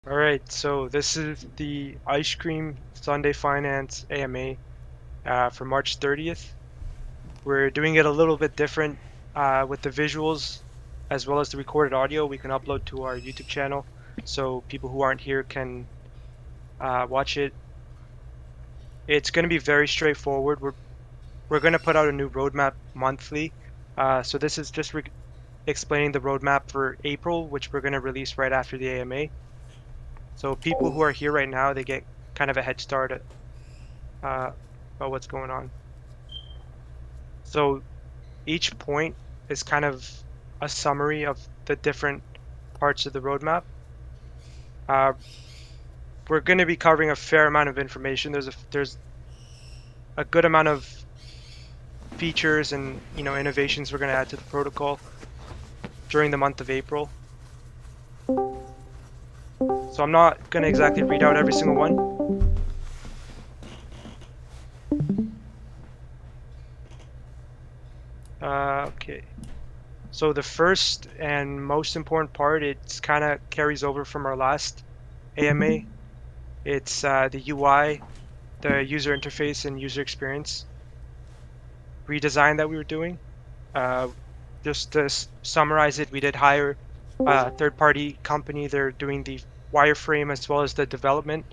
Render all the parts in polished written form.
All right, so this is the IceCream Sunday Finance AMA for March 30th. We're doing it a little bit different with the visuals as well as the recorded audio we can upload to our YouTube channel so people who aren't here can watch it. It's going to be very straightforward. We're going to put out a new roadmap monthly. So this is just explaining the roadmap for April, which we're going to release right after the AMA. So people who are here right now, they get kind of a head start uh, about what's going on. So each point is kind of a summary of the different parts of the roadmap. Uh, we're going to be covering a fair amount of information. There's a good amount of features and innovations we're going to add to the protocol during the month of April. So I'm not going to exactly read out every single one. Okay. So the first and most important part, it's kind of carries over from our last AMA. It's the UI, the user interface and user experience redesign that we were doing. Uh, just to summarize it, we did hire a third-party company. They're doing the wireframe as well as the development.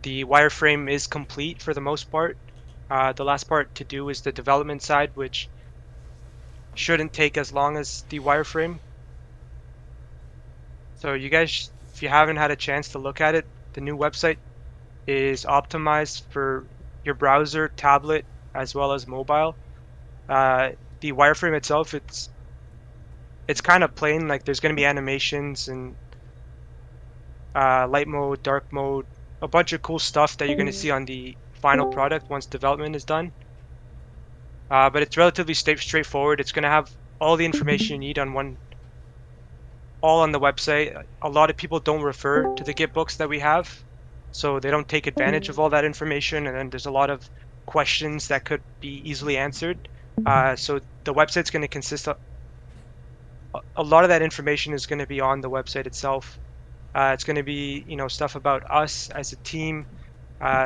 The wireframe is complete for the most part. The last part to do is the development side, which shouldn't take as long as the wireframe. So you guys, if you haven't had a chance to look at it, the new website is optimized for your browser, tablet, as well as mobile. Uh, the wireframe itself, it's kind of plain. Like there's going to be animations and light mode, dark mode, a bunch of cool stuff that you're going to see on the final product once development is done. But it's relatively straightforward. It's going to have all the information you need all on the website. A lot of people don't refer to the Git books that we have, so they don't take advantage of all that information. And then there's a lot of questions that could be easily answered. So the website's going to consist of a lot of that information is going to be on the website itself. It's going to be, stuff about us as a team,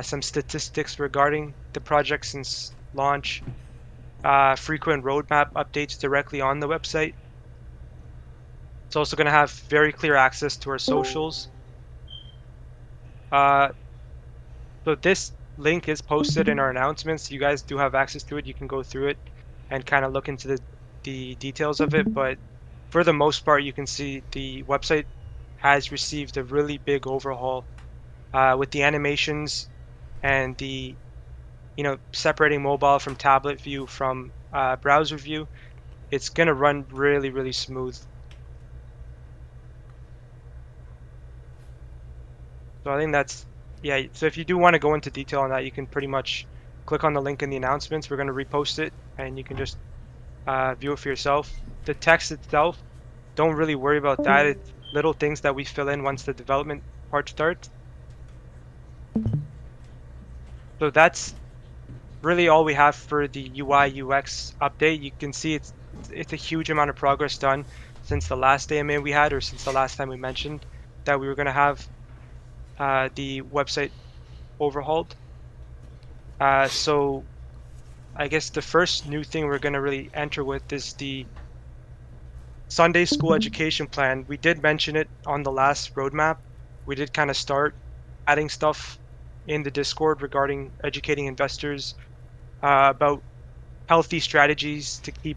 some statistics regarding the project since launch, frequent roadmap updates directly on the website. It's also going to have very clear access to our socials. Uh, so this link is posted in our announcements. You guys do have access to it. You can go through it and kind of look into the details of it. But for the most part, you can see the website has received a really big overhaul with the animations and the separating mobile from tablet view from browser view. It's going to run really, really smooth. So I think yeah. So if you do want to go into detail on that, you can pretty much click on the link in the announcements. We're going to repost it and you can just view it for yourself. The text itself, don't really worry about that. It's little things that we fill in once the development part starts. So that's really all we have for the UI UX update. You can see it's a huge amount of progress done since the last AMA we had, or since the last time we mentioned that we were going to have the website overhauled. So I guess the first new thing we're going to really enter with is the Sunday school education plan. We did mention it on the last roadmap. We did kind of start adding stuff in the Discord regarding educating investors about healthy strategies to keep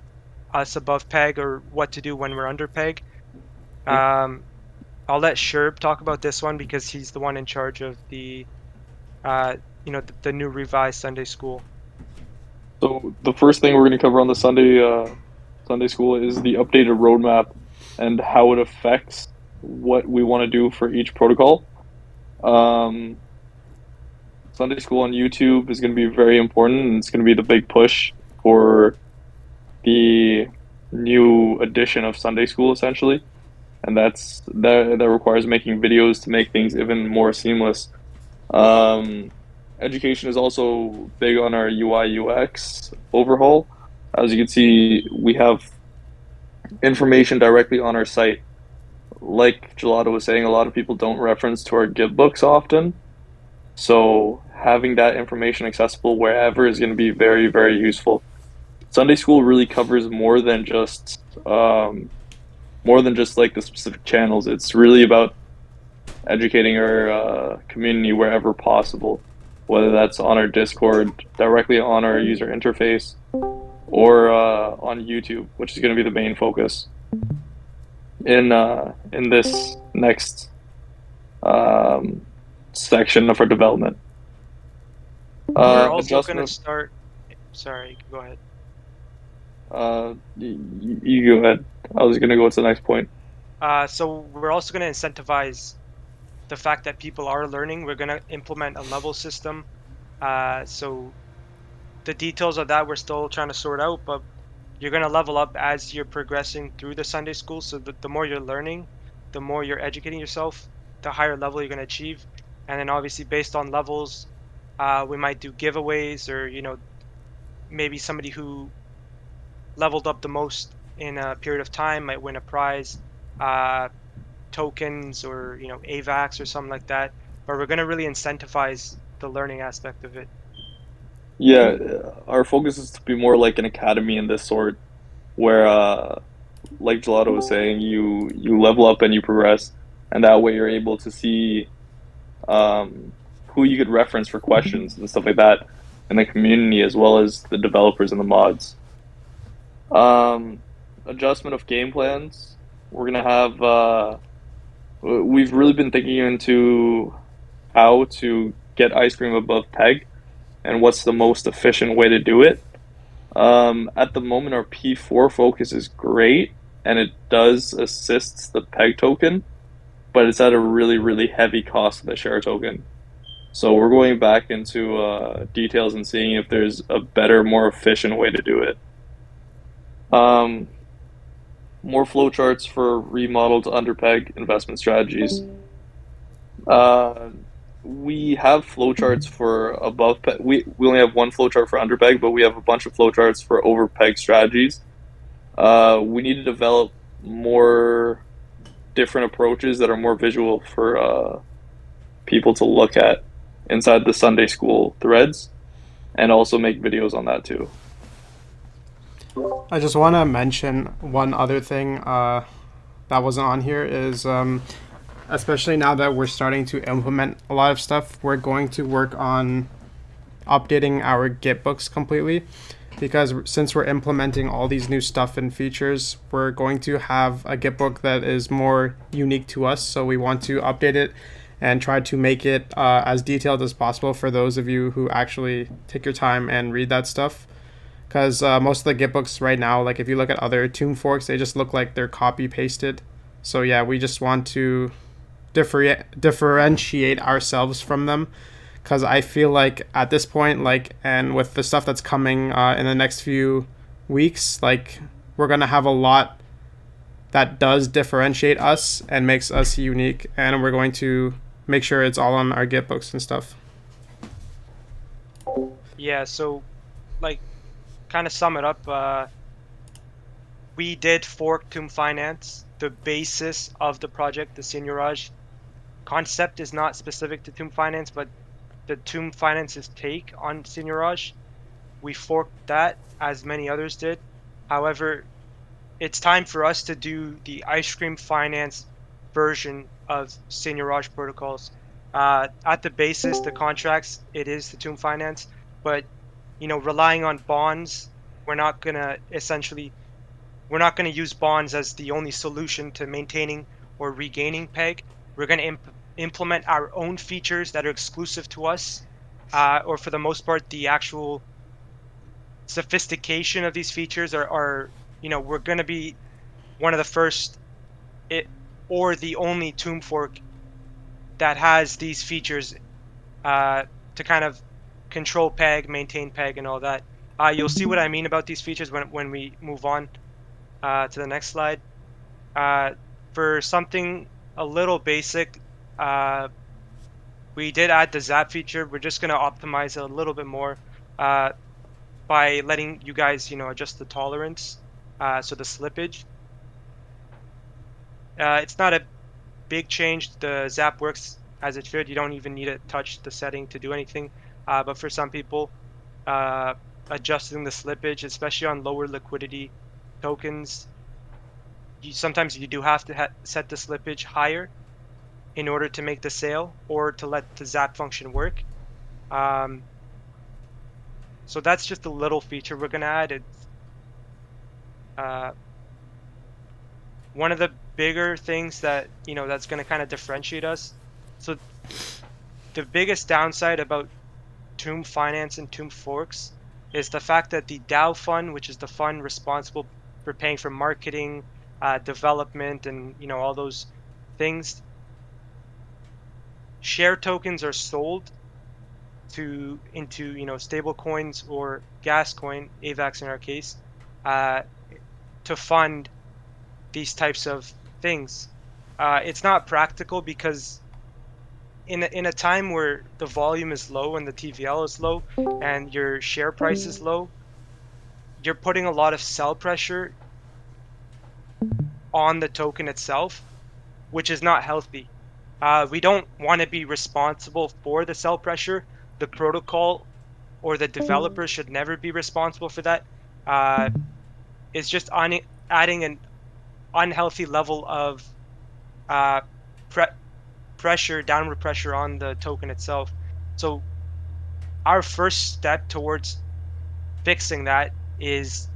us above peg or what to do when we're under peg. I'll let Sherb talk about this one because he's the one in charge of the new revised Sunday school. So the first thing we're going to cover on the Sunday school is the updated roadmap and how it affects what we want to do for each protocol. Um, Sunday school on YouTube is going to be very important, and it's going to be the big push for the new edition of Sunday school, essentially. And that requires making videos to make things even more seamless. Um, Education is also big on our UI UX overhaul. As you can see, we have information directly on our site like Gelato was saying, a lot of people don't reference to our gift books often. So having that information accessible wherever is going to be very, very useful. Sunday school really covers more than just like the specific channels. It's really about educating our community wherever possible, whether that's on our Discord, directly on our user interface, or on YouTube, which is going to be the main focus in this next um, section of our development. We're also going Adjustment to of start. Sorry, go ahead. you go ahead. I was going to go to the next point. So we're also going to incentivize the fact that people are learning. We're going to implement a level system. So the details of that we're still trying to sort out, but you're going to level up as you're progressing through the Sunday school. So the more you're learning, the more you're educating yourself, the higher level you're going to achieve. And then obviously based on levels, we might do giveaways, or maybe somebody who leveled up the most in a period of time might win a prize, uh, tokens, or AVAX or something like that. But we're going to really incentivize the learning aspect of it. Yeah, our focus is to be more like an academy in this sort, where like Gelato was saying, you level up and you progress, and that way you're able to see um, who you could reference for questions and stuff like that in the community as well as the developers and the mods. Um, Adjustment of game plans. We're gonna have we've really been thinking into how to get ice cream above peg and what's the most efficient way to do it. At the moment, our P4 focus is great and it does assist the peg token, but it's at a really, really heavy cost of the share token. So we're going back into details and seeing if there's a better, more efficient way to do it. Um, More flowcharts for remodeled underpeg investment strategies. Uh, we have flowcharts for above peg. We only have one flowchart for underpeg, but we have a bunch of flowcharts for overpeg strategies. We need to develop more different approaches that are more visual for people to look at inside the Sunday school threads and also make videos on that too. I just want to mention one other thing that wasn't on here is especially now that we're starting to implement a lot of stuff, we're going to work on updating our Git books completely because since we're implementing all these new stuff and features, we're going to have a Git book that is more unique to us. So we want to update it and try to make it as detailed as possible for those of you who actually take your time and read that stuff. Because most of the Git books right now, like if you look at other Tomb forks, they just look like they're copy pasted. So yeah, we just want to differentiate ourselves from them because I feel like at this point, like, and with the stuff that's coming in the next few weeks, like, we're gonna have a lot that does differentiate us and makes us unique, and we're going to make sure it's all on our Git books and stuff. Yeah, so like kind of sum it up, we did fork Tomb Finance. The basis of the project, the Seigneurage concept, is not specific to Tomb Finance, but the Tomb Finance's take on Seigneurage, we forked that as many others did. However, it's time for us to do the IceCream Finance version of Seigneurage protocols. At the basis, the contracts, it is the Tomb Finance, but relying on bonds, we're not gonna essentially we're not going to use bonds as the only solution to maintaining or regaining peg. We're going to implement our own features that are exclusive to us, or for the most part, the actual sophistication of these features we're going to be one of the first, it, or the only Tomb fork that has these features uh, to kind of control peg, maintain peg, and all that. You'll see what I mean about these features when we move on to the next slide. Uh, for something a little basic, uh, we did add the zap feature. We're just going to optimize it a little bit more uh, by letting you guys, adjust the tolerance, so the slippage. It's not a big change. The Zap works as it should. You don't even need to touch the setting to do anything. But for some people, uh, adjusting the slippage, especially on lower liquidity tokens, sometimes you do have to set the slippage higher in order to make the sale or to let the Zap function work. Um, so that's just a little feature we're going to add. It's uh, one of the bigger things that that's going to kind of differentiate us. So the biggest downside about Tomb Finance and Tomb Forks is the fact that the DAO fund, which is the fund responsible for paying for marketing, development, and all those things, share tokens are sold into stable coins or gas coin, AVAX in our case, uh, to fund these types of things. It's not practical because in a time where the volume is low and the TVL is low and your share price is low, you're putting a lot of sell pressure on the token itself, which is not healthy. We don't want to be responsible for the sell pressure. The protocol or the developer should never be responsible for that. Uh, it's just adding an unhealthy level of uh, pre- pressure, downward pressure on the token itself. So our first step towards fixing that is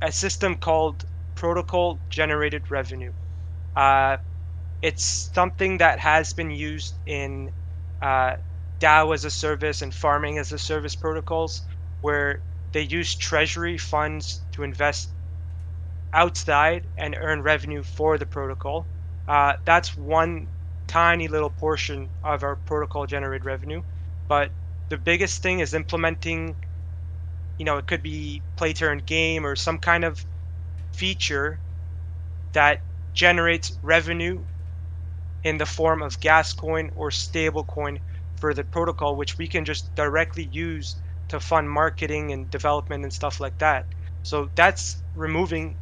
a system called protocol generated revenue. Uh, it's something that has been used in uh, DAO as a service and farming as a service protocols, where they use treasury funds to invest outside and earn revenue for the protocol. That's one tiny little portion of our protocol generated revenue. But the biggest thing is implementing, it could be play to earn game or some kind of feature that generates revenue in the form of gas coin or stable coin for the protocol, which we can just directly use to fund marketing and development and stuff like that. So that's removing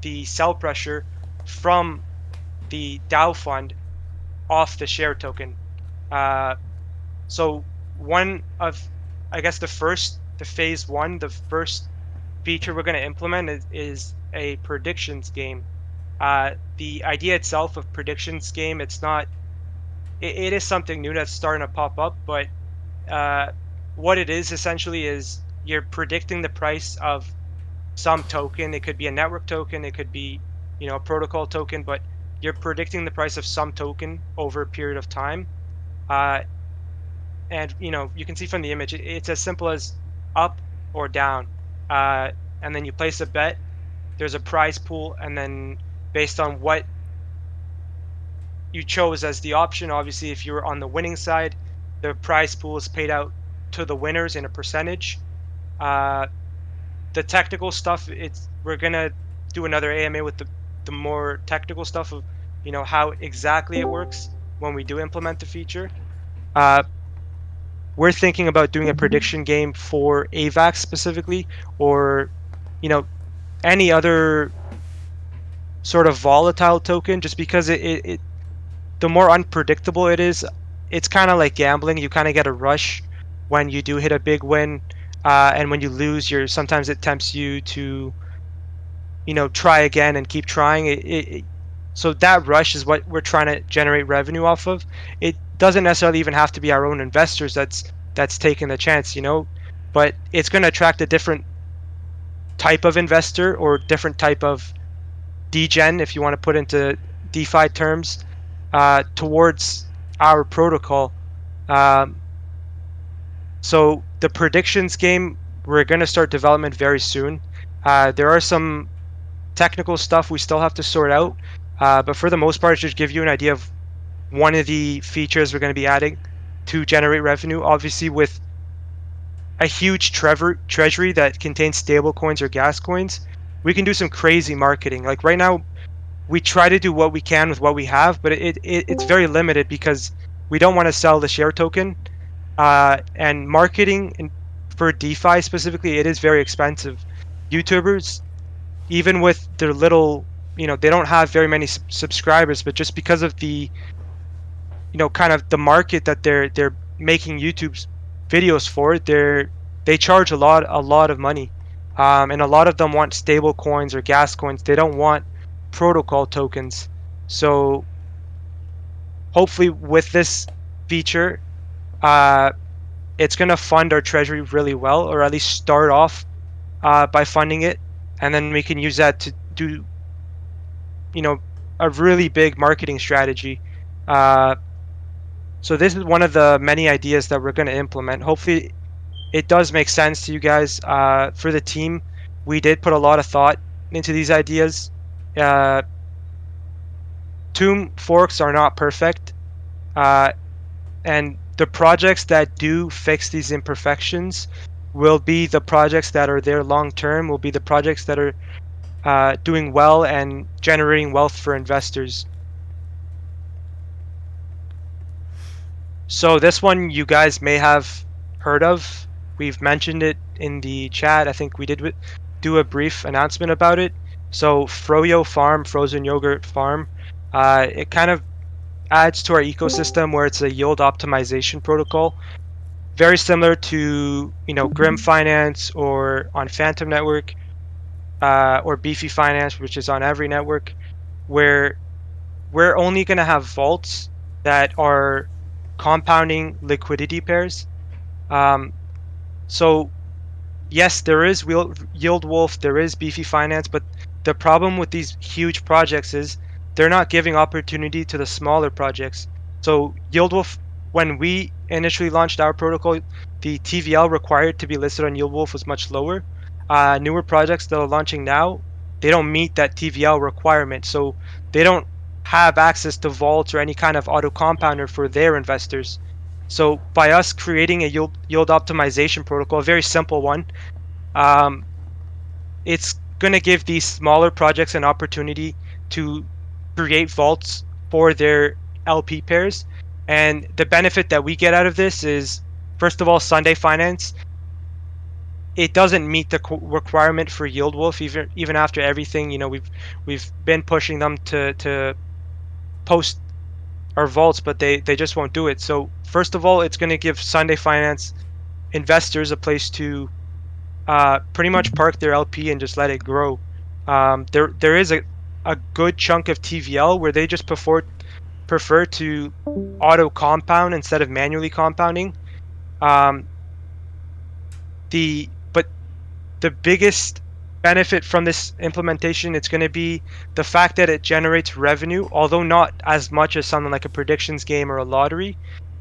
the sell pressure from the DAO fund off the share token. Uh, so one of, I guess the phase one, the first feature we're going to implement is a predictions game. The idea itself of predictions game, it is something new that's starting to pop up, but uh, what it is essentially is you're predicting the price of some token. It could be a network token, it could be a protocol token, but you're predicting the price of some token over a period of time. Uh, and you can see from the image, it's as simple as up or down. And then you place a bet. There's a prize pool, and then based on what you chose as the option, obviously, if you're on the winning side, the prize pool is paid out to the winners in a percentage. Uh, the technical stuff, we're gonna do another AMA with the more technical stuff of how exactly it works when we do implement the feature. Uh, we're thinking about doing a prediction game for AVAX specifically, or any other sort of volatile token, just because it the more unpredictable it is, it's kind of like gambling. You kind of get a rush when you do hit a big win, and when you lose, sometimes it tempts you to try again and keep trying. So that rush is what we're trying to generate revenue off of. It doesn't necessarily even have to be our own investors that's taking the chance, but it's going to attract a different type of investor or different type of degen, if you want to put into DeFi terms, towards our protocol. Um, so the predictions game, we're going to start development very soon. There are some technical stuff we still have to sort out, but for the most part, just give you an idea of one of the features we're going to be adding to generate revenue. Obviously, with a huge treasury that contains stable coins or gas coins, we can do some crazy marketing. Like right now, we try to do what we can with what we have, but it's very limited because we don't want to sell the share token. And marketing for DeFi specifically, it is very expensive. YouTubers, even with their little they don't have very many subscribers, but just because of the kind of the market that they're making YouTube's videos for, they charge a lot of money, and a lot of them want stable coins or gas coins. They don't want protocol tokens. So hopefully with this feature, uh, it's gonna fund our treasury really well, or at least start off by funding it, and then we can use that to do you know a really big marketing strategy. Uh, so this is one of the many ideas that we're going to implement. Hopefully, it does make sense to you guys. For the team, we did put a lot of thought into these ideas. Uh, Tomb forks are not perfect, uh, and the projects that do fix these imperfections will be the projects that are there long term. Will be the projects that are doing well and generating wealth for investors. So this one you guys may have heard of. We've mentioned it in the chat. I think we did do a brief announcement about it. So Froyo Farm, frozen yogurt farm, it kind of adds to our ecosystem where it's a yield optimization protocol, very similar to Grim Finance or on Phantom Network, or Beefy Finance, which is on every network, where we're only going to have vaults that are compounding liquidity pairs. Um, so yes, there is Yield Wolf, there is Beefy Finance, but the problem with these huge projects is they're not giving opportunity to the smaller projects. So Yield Wolf, when we initially launched our protocol, the TVL required to be listed on Yield Wolf was much lower. Newer projects that are launching now, they don't meet that TVL requirement, so they don't have access to vaults or any kind of auto compounder for their investors. So by us creating a yield optimization protocol, a very simple one, um, it's going to give these smaller projects an opportunity to create vaults for their LP pairs. And the benefit that we get out of this is, first of all, Sundae Finance. It doesn't meet the requirement for Yield Wolf, even after everything. We've been pushing them to post our vaults, but they just won't do it. So first of all, it's going to give Sundae Finance investors a place to pretty much park their LP and just let it grow. There is a good chunk of TVL where they just prefer to auto compound instead of manually compounding. Um, but the biggest benefit from this implementation, it's going to be the fact that it generates revenue, although not as much as something like a predictions game or a lottery.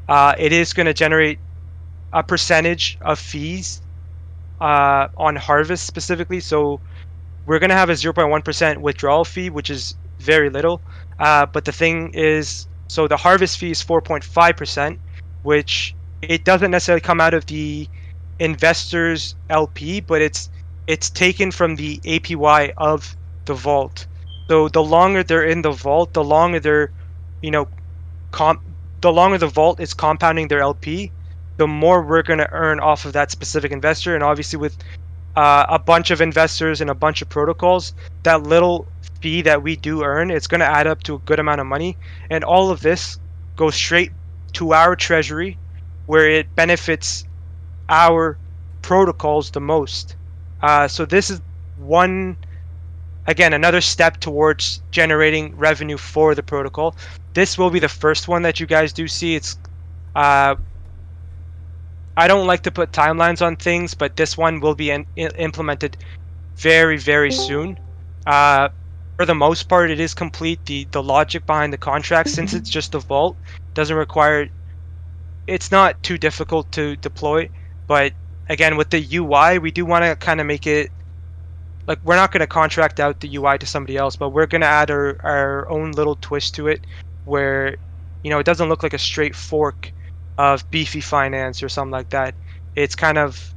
It is going to generate a percentage of fees on harvest specifically. So we're going to have a 0.1% withdrawal fee, which is very little. But the thing is, so the harvest fee is 4.5%, which it doesn't necessarily come out of the investor's LP, but it's taken from the APY of the vault. So the longer they're in the vault, the longer they're, you know, comp the longer the vault is compounding their LP, the more we're going to earn off of that specific investor. And obviously with a bunch of investors and a bunch of protocols, that little fee that we do earn, it's going to add up to a good amount of money. And all of this goes straight to our treasury, where it benefits our protocols the most. So this is another step towards generating revenue for the protocol. This will be the first one that you guys do see. It's I don't like to put timelines on things, but this one will be implemented very, very soon. For the most part, it is complete. The logic behind the contract, since it's just a vault, doesn't require. It's not too difficult to deploy, but again, with the UI, we do want to kind of make it like we're not going to contract out the UI to somebody else, but we're going to add our own little twist to it, where it doesn't look like a straight fork of Beefy Finance or something like that. It's kind of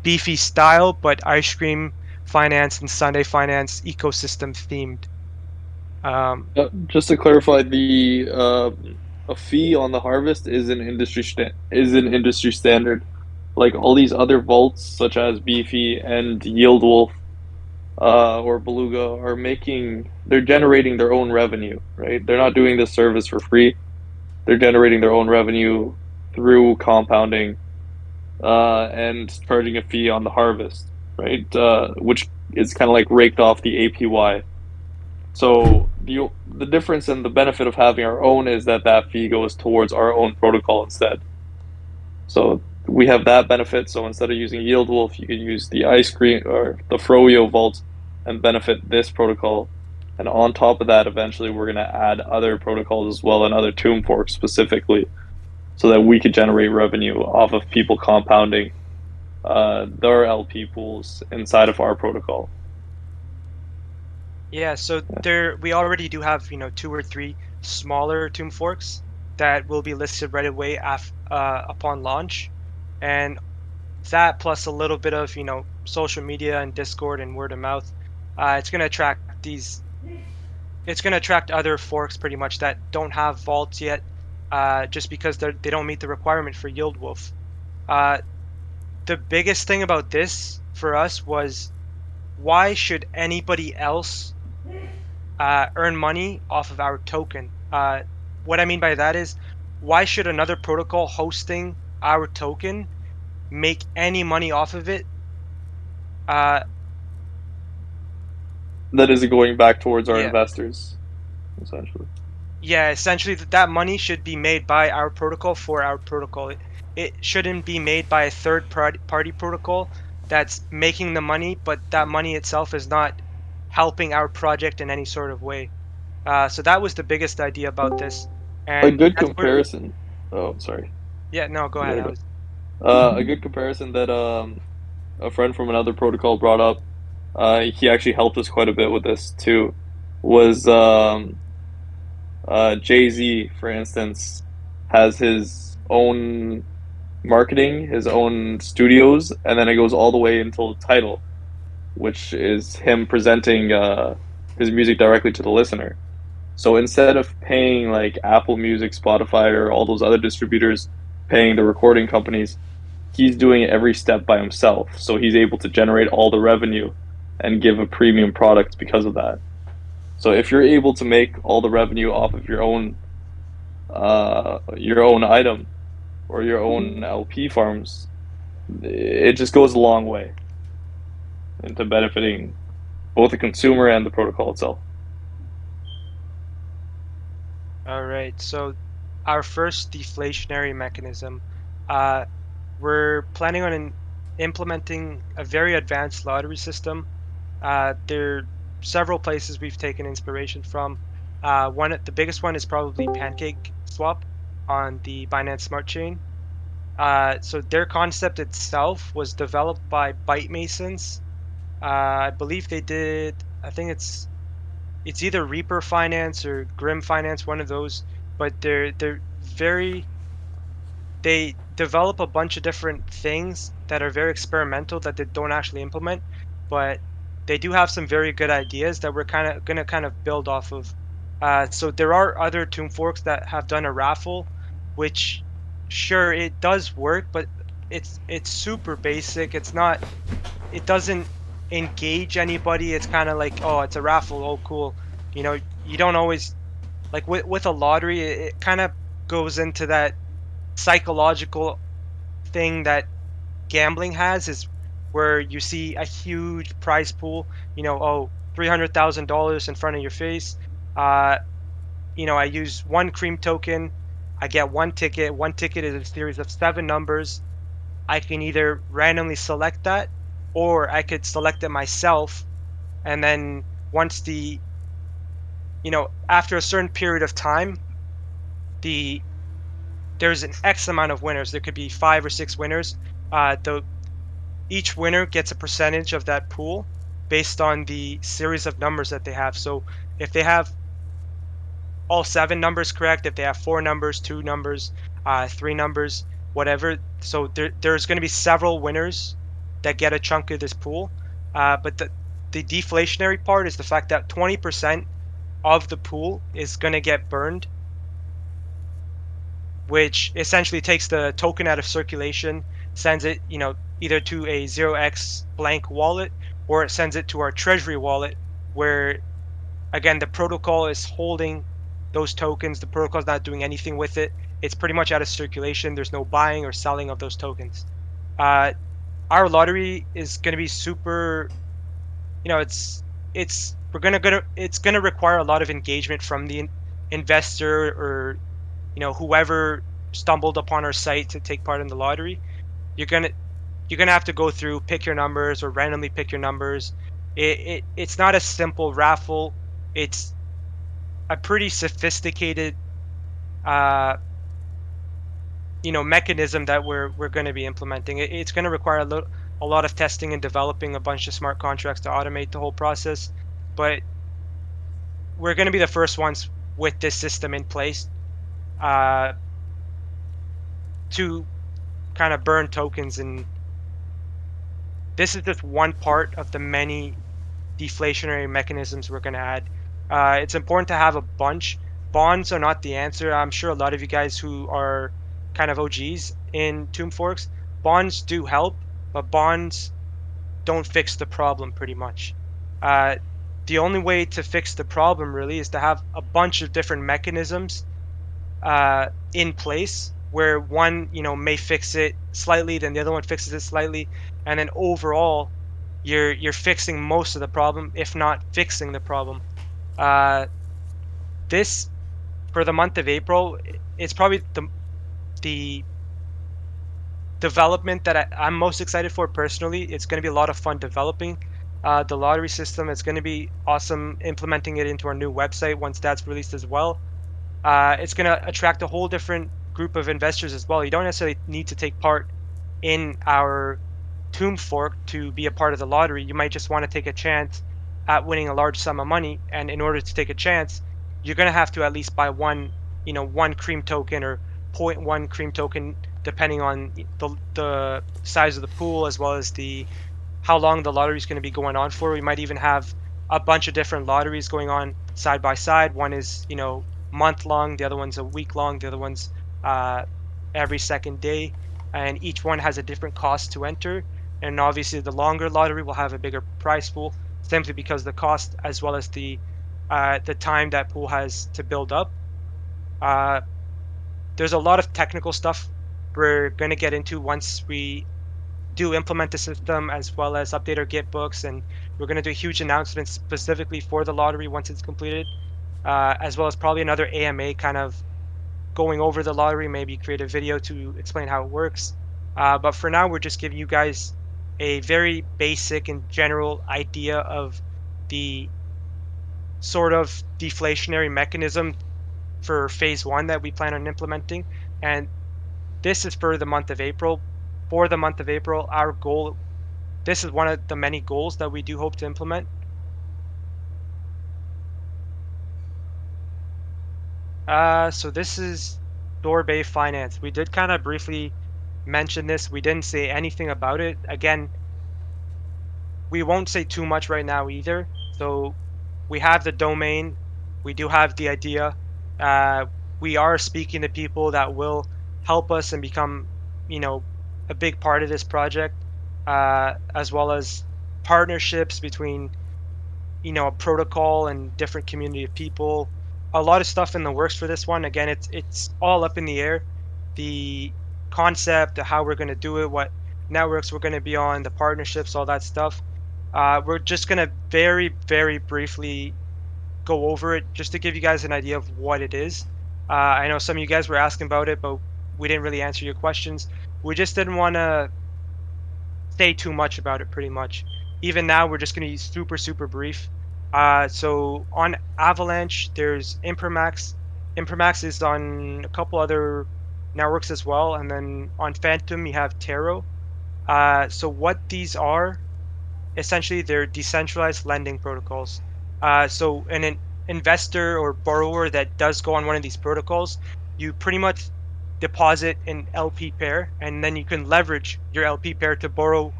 Beefy style, but IceCream Finance and Sundae Finance ecosystem themed. Just to clarify, the a fee on the harvest is an industry standard. Like all these other vaults, such as Beefy and Yield Wolf, or Beluga are they're generating their own revenue, right? They're not doing this service for free. They're generating their own revenue through compounding and charging a fee on the harvest, right? Which is kind of like raked off the APY. So the difference and the benefit of having our own is that that fee goes towards our own protocol instead. So we have that benefit. So instead of using Yield Wolf, you can use the IceCream or the Froyo Vault and benefit this protocol. And on top of that, eventually we're going to add other protocols as well and other tomb forks specifically so that we could generate revenue off of people compounding their LP pools inside of our protocol. Yeah, so there we already do have, 2 or 3 smaller tomb forks that will be listed right away upon launch. And that plus a little bit of, social media and Discord and word of mouth, it's going to attract other forks pretty much that don't have vaults yet, just because they don't meet the requirement for Yield Wolf. Uh, the biggest thing about this for us was, why should anybody else earn money off of our token? What I mean by that is, why should another protocol hosting our token make any money off of it? Uh, That is going back towards our yeah, investors, essentially. yeah. Essentially, that money should be made by our protocol for our protocol. It shouldn't be made by a third party protocol that's making the money, but that money itself is not helping our project in any sort of way. So that was the biggest idea about this, A and good that's where. comparison. Oh, sorry. Yeah, no, go You ahead. gotta I go. was. A good comparison that a friend from another protocol brought up. He actually helped us quite a bit with this too. Was Jay Z, for instance, has his own marketing, his own studios, and then it goes all the way until the title, which is him presenting his music directly to the listener. So instead of paying like Apple Music, Spotify, or all those other distributors, paying the recording companies, he's doing it every step by himself. So he's able to generate all the revenue and give a premium product because of that. So if you're able to make all the revenue off of your own item or your own LP farms, it just goes a long way into benefiting both the consumer and the protocol itself. All right. So our first deflationary mechanism, uh, we're planning on implementing a very advanced lottery system. There are several places we've taken inspiration from. The biggest one is probably Pancake Swap on the Binance Smart Chain. So their concept itself was developed by Byte Masons. I believe they did. I think it's either Reaper Finance or Grim Finance, one of those. But they're very they develop a bunch of different things that are very experimental that they don't actually implement, but they do have some very good ideas that we're kind of gonna kind of build off of. So there are other Tomb Forks that have done a raffle, which sure it does work, but it's super basic. It doesn't engage anybody. It's kind of like, oh, it's a raffle. Oh, cool. You don't always like with a lottery. It kind of goes into that psychological thing that gambling has, is where you see a huge prize pool, oh, $300,000 in front of your face. Uh, I use one cream token. I get one ticket. One ticket is a series of 7 numbers. I can either randomly select that, or I could select it myself. And then once after a certain period of time, the there's an X amount of winners. There could be 5 or 6 winners. Each winner gets a percentage of that pool based on the series of numbers that they have. So if they have all 7 numbers correct, if they have 4 numbers, 2 numbers, 3 numbers, whatever, so there's going to be several winners that get a chunk of this pool. But the deflationary part is the fact that 20% of the pool is going to get burned, which essentially takes the token out of circulation, sends it, either to a 0x blank wallet, or it sends it to our treasury wallet, where again the protocol is holding those tokens. The protocol is not doing anything with it. It's pretty much out of circulation. There's no buying or selling of those tokens. Uh, our lottery is going to be super, it's we're gonna it's gonna require a lot of engagement from the investor, or whoever stumbled upon our site to take part in the lottery. You're gonna you're gonna have to go through, pick your numbers, or randomly pick your numbers. It's not a simple raffle. It's a pretty sophisticated uh mechanism that we're going to be implementing. It's going to require a lot of testing and developing a bunch of smart contracts to automate the whole process, but we're going to be the first ones with this system in place uh to kind of burn tokens. And this is just one part of the many deflationary mechanisms we're going to add. It's important to have a bunch. Bonds are not the answer. I'm sure a lot of you guys who are kind of OGs in Tomb Forks, bonds do help, but bonds don't fix the problem pretty much. Uh, the only way to fix the problem really is to have a bunch of different mechanisms in place, where one may fix it slightly, then the other one fixes it slightly, and then overall you're fixing most of the problem, if not fixing the problem. uh this, for the month of April, it's probably the development that I'm most excited for personally. It's going to be a lot of fun developing the lottery system. It's going to be awesome implementing it into our new website once that's released as well. It's going to attract a whole different group of investors as well. You don't necessarily need to take part in our Tomb Fork to be a part of the lottery. You might just want to take a chance at winning a large sum of money, and in order to take a chance, you're going to have to at least buy one cream token, or point 0.1 cream token, depending on the size of the pool, as well as the how long the lottery is going to be going on for. We might even have a bunch of different lotteries going on side by side. One is, month long, the other one's a week long, the other one's uh, every second day, and each one has a different cost to enter. And obviously, the longer lottery will have a bigger prize pool, simply because the cost as well as the time that pool has to build up. Uh, there's a lot of technical stuff we're going to get into once we do implement the system, as well as update our Git books, and we're going to do a huge announcement specifically for the lottery once it's completed, as well as probably another AMA kind of going over the lottery, maybe create a video to explain how it works. But for now, we're just giving you guys a very basic and general idea of the sort of deflationary mechanism for phase one that we plan on implementing. And this is for the month of April. For the month of April, our goal, this is one of the many goals that we do hope to implement. So this is Sorbet Finance. We did kind of briefly mention this. We didn't say anything about it. Again, we won't say too much right now either. So we have the domain. We do have the idea. Uh, we are speaking to people that will help us and become, a big part of this project, as well as partnerships between, a protocol and different community of people. A lot of stuff in the works for this one. Again, it's all up in the air. The concept, how we're going to do it, what networks we're going to be on, the partnerships, all that stuff. We're just going to very, very briefly go over it just to give you guys an idea of what it is. I know some of you guys were asking about it, but we didn't really answer your questions. We just didn't want to say too much about it, pretty much. Even now, we're just going to be super, super brief. So on Avalanche, there's Imprimax. Imprimax is on a couple other networks as well. And then on Phantom, you have Taro. So what these are, essentially, they're decentralized lending protocols. So an investor or borrower that does go on one of these protocols, you pretty much deposit an LP pair, and then you can leverage your LP pair to borrow.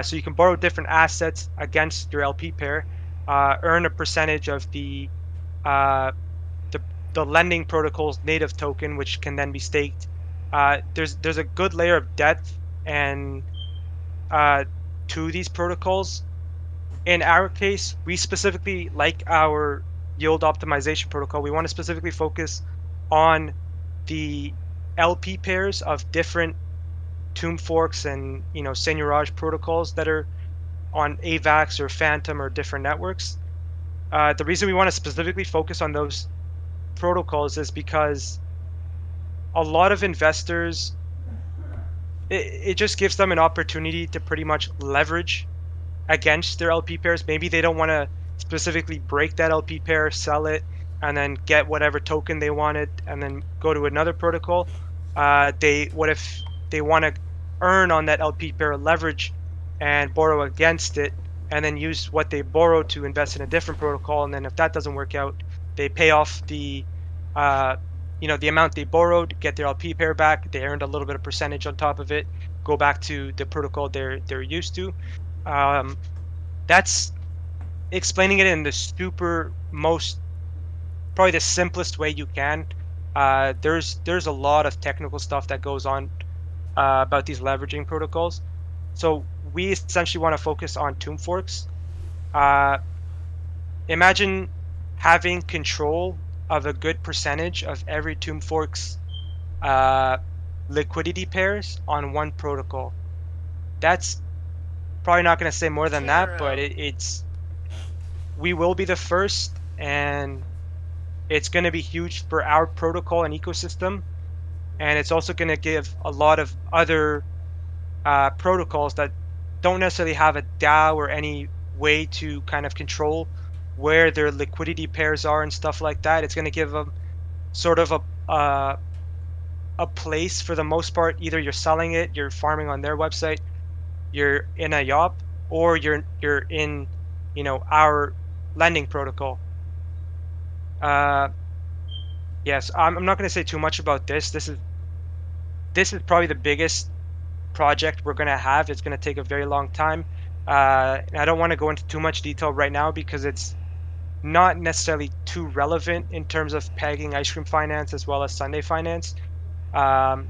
So you can borrow different assets against your LP pair, earn a percentage of uh, the the lending protocol's native token, which can then be staked. There's a good layer of depth and uh, to these protocols. in our case, we specifically like our yield optimization protocol. We want to specifically focus on the LP pairs of different tomb forks and seigniorage protocols that are on AVAX or Phantom or different networks. The reason we want to specifically focus on those protocols is because a lot of investors, it just gives them an opportunity to pretty much leverage against their LP pairs. Maybe they don't want to specifically break that LP pair, sell it, and then get whatever token they wanted, and then go to another protocol. They what if they want to earn on that LP pair leverage and borrow against it, and then use what they borrow to invest in a different protocol. And then if that doesn't work out, they pay off uh, the amount they borrowed, get their LP pair back. They earned a little bit of percentage on top of it, go back to the protocol they're used to. Um, that's explaining it in the super most probably the simplest way you can. There's a lot of technical stuff that goes on about these leveraging protocols. So we essentially want to focus on tomb forks. Uh, Imagine having control of a good percentage of every tomb fork's uh, liquidity pairs on one protocol. That's probably not going to say more than that, but it's we will be the first, and it's going to be huge for our protocol and ecosystem. And it's also going to give a lot of other protocols that don't necessarily have a DAO or any way to kind of control where their liquidity pairs are and stuff like that. It's going to give them sort of a place for the most part. Either you're selling it, you're farming on their website, you're in a YOP, or you're in our lending protocol. Yes, I'm not going to say too much about this. This is probably the biggest project we're going to have. It's going to take a very long time. And I don't want to go into too much detail right now because it's not necessarily too relevant in terms of pegging IceCream Finance as well as Sundae Finance. Um,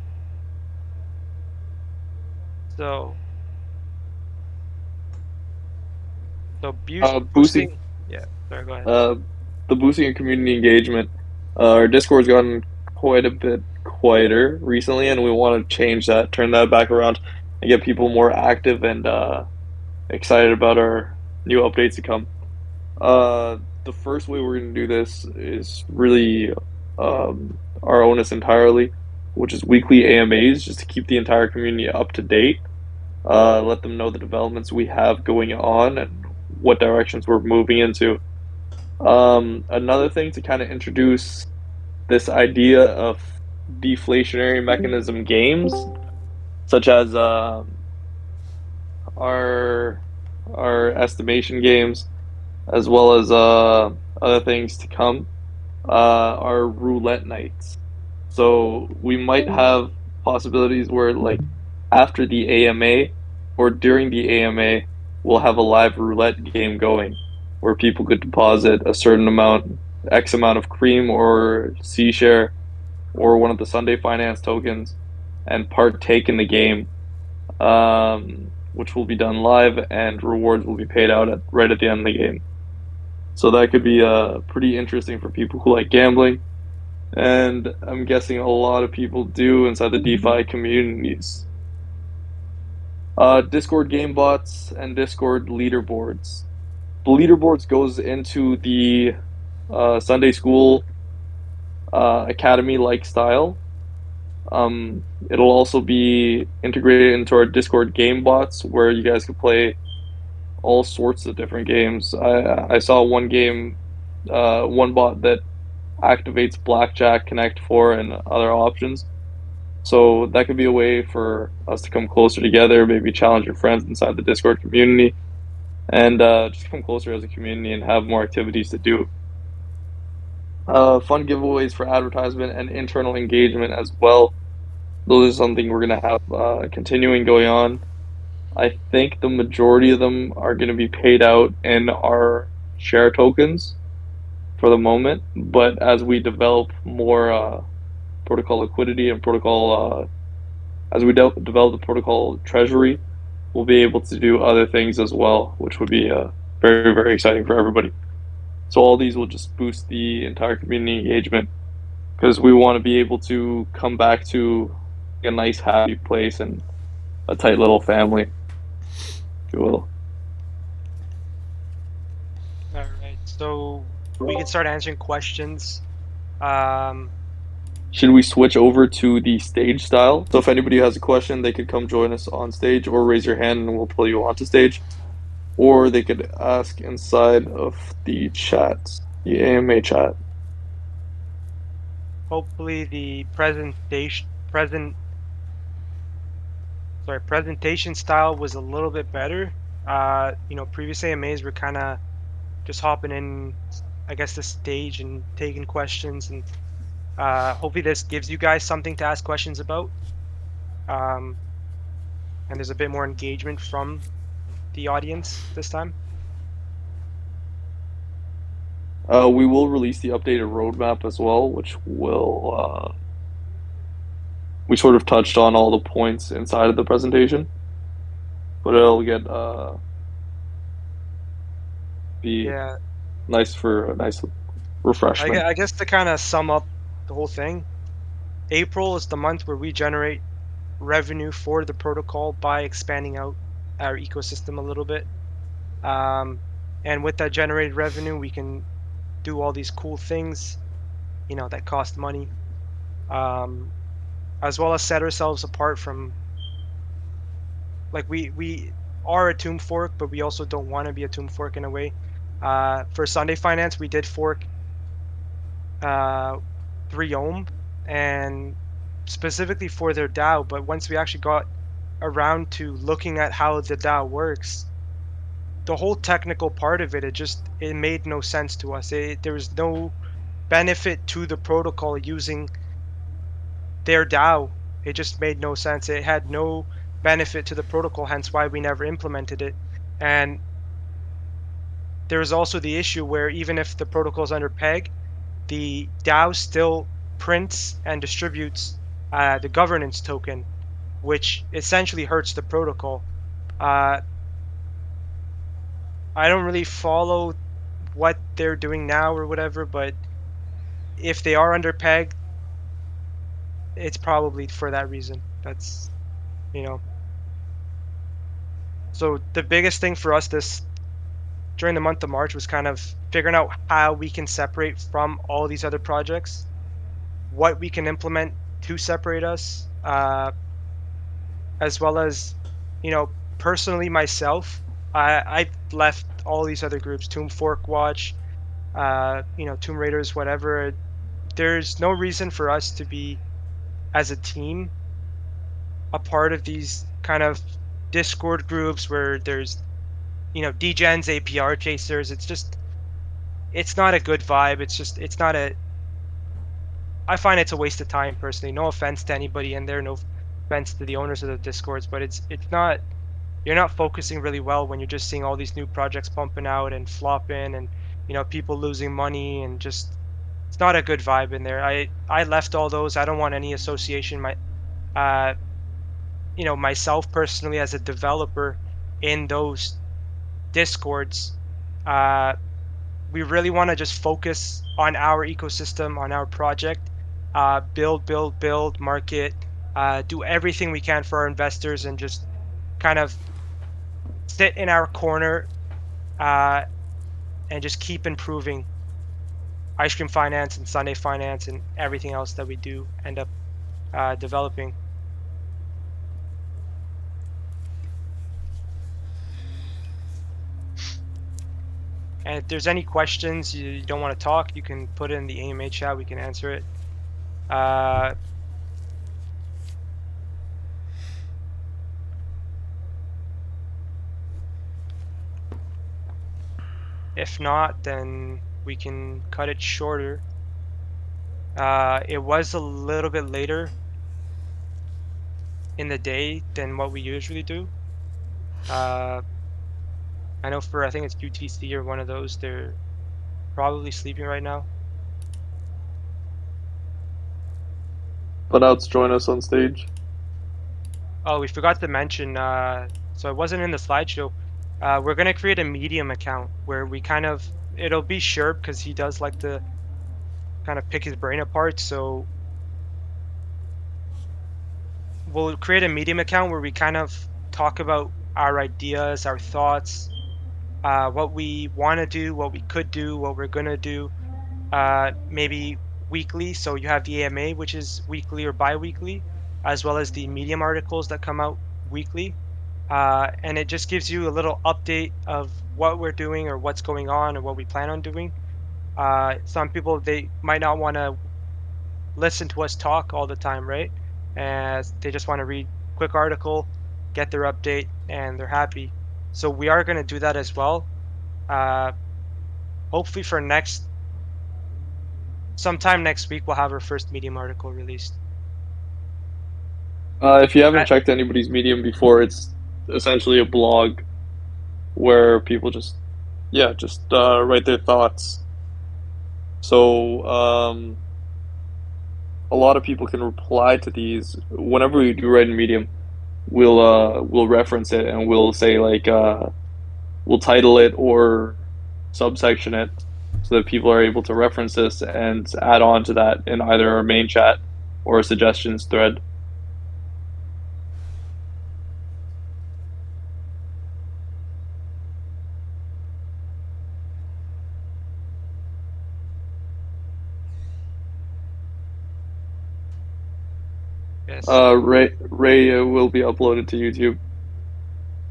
so Boosting boosting. Yeah, sorry, go ahead. uh, the boosting of community engagement. Our Discord's gotten quite a bit quieter recently, and we want to change that, turn that back around, and get people more active and excited about our new updates to come. The first way we're going to do this is really our onus entirely, which is weekly AMAs, just to keep the entire community up to date. Let them know the developments we have going on and what directions we're moving into. Another thing to kind of introduce this idea of deflationary mechanism games, such as our estimation games, as well as other things to come, are roulette nights. So we might have possibilities where, like, after the AMA or during the AMA, we'll have a live roulette game going where people could deposit a certain amount, X amount of cream or C share or one of the Sunday Finance tokens and partake in the game, which will be done live and rewards will be paid out right at the end of the game. So that could be pretty interesting for people who like gambling, and I'm guessing a lot of people do inside the DeFi communities. Discord game bots and Discord leaderboards. The leaderboards goes into the Sunday School Academy like style. It'll also be integrated into our Discord game bots where you guys can play all sorts of different games. I saw one game, one bot that activates Blackjack, Connect Four, and other options. So that could be a way for us to come closer together, maybe challenge your friends inside the Discord community, and just come closer as a community and have more activities to do. Fun giveaways for advertisement and internal engagement as well. Those are something we're going to have continuing going on. I think the majority of them are going to be paid out in our share tokens for the moment, but as we develop more protocol liquidity and protocol as we develop the protocol treasury, we'll be able to do other things as well, which would be Very, very exciting for everybody. So all these will just boost the entire community engagement because we want to be able to come back to a nice, happy place and a tight little family, if you will. All right, so we can start answering questions. Um, Should we switch over to the stage style? So if anybody has a question, they could come join us on stage or raise your hand and we'll pull you onto stage. Or they could ask inside of the chat, the AMA chat. hopefully the presentation style was a little bit better. Previous AMAs were kind of just hopping in, I guess, the stage and taking questions, and hopefully this gives you guys something to ask questions about. Um, and there's a bit more engagement from the audience this time. We will release the updated roadmap as well, which will we sort of touched on all the points inside of the presentation, but it'll get be Yeah, nice for a nice I, refreshment. I guess to kind of sum up the whole thing, April is the month where we generate revenue for the protocol by expanding out our ecosystem a little bit. Um, and with that generated revenue, we can do all these cool things, that cost money, um, as well as set ourselves apart from, like, we are a Tomb fork, but we also don't want to be a Tomb fork in a way. For Sunday Finance, we did fork uh, 3 Ohm, and specifically for their DAO. But once we actually got around to looking at how the DAO works, the whole technical part of it made no sense to us. There was no benefit to the protocol using their DAO. It just made no sense. It had no benefit to the protocol, hence why we never implemented it. And there's also the issue where even if the protocol is under peg, the DAO still prints and distributes the governance token, which essentially hurts the protocol. Uh, I don't really follow what they're doing now or whatever, but if they are under peg, it's probably for that reason. That's, you know. So the biggest thing for us this during the month of March was kind of figuring out how we can separate from all these other projects, what we can implement to separate us, as well as, personally myself, I've left all these other groups, Tomb Fork Watch, Tomb Raiders, whatever. There's no reason for us to be as a team a part of these kind of Discord groups where there's, degens, APR chasers. It's not a good vibe. It's not a, I find it's a waste of time personally. No offense to anybody in there, no offense to the owners of the Discords, but it's not, you're not focusing really well when you're just seeing all these new projects pumping out and flopping, and people losing money, and just, it's not a good vibe in there. I left all those. I don't want any association uh myself personally as a developer in those Discords. uh we really want to just focus on our ecosystem, on our project, build, market, do everything we can for our investors, and just kind of sit in our corner, uh, and just keep improving ice cream finance and Sunday finance and everything else that we do end up developing. And if there's any questions you don't want to talk, you can put it in the AMA chat. We can answer it. Uh, if not, then we can cut it shorter. It was a little bit later in the day than what we usually do. Uh, I know I think it's UTC or one of those, they're probably sleeping right now. But outs join us on stage. Oh, we forgot to mention, so it wasn't in the slideshow. We're gonna create a Medium account where we it'll be Sherb because he does like to kind of pick his brain apart. So we'll create a Medium account where we kind of talk about our ideas, our thoughts, what we want to do, what we could do, what we're gonna do. Maybe weekly. So you have the AMA, which is weekly or bi-weekly, as well as the Medium articles that come out weekly. And it just gives you a little update of what we're doing or what's going on or what we plan on doing. Some people they might not want to listen to us talk all the time, right? As they just want to read quick article, get their update, and they're happy. So we are going to do that as well. Uh, Hopefully for next sometime next week we'll have our first Medium article released. If you haven't I, checked anybody's Medium before, it's essentially a blog where people just write their thoughts. So a lot of people can reply to these whenever we do write in Medium. We'll reference it and we'll say like we'll title it or subsection it so that people are able to reference this and add on to that in either our main chat or a suggestions thread. yes. Ray will be uploaded to YouTube.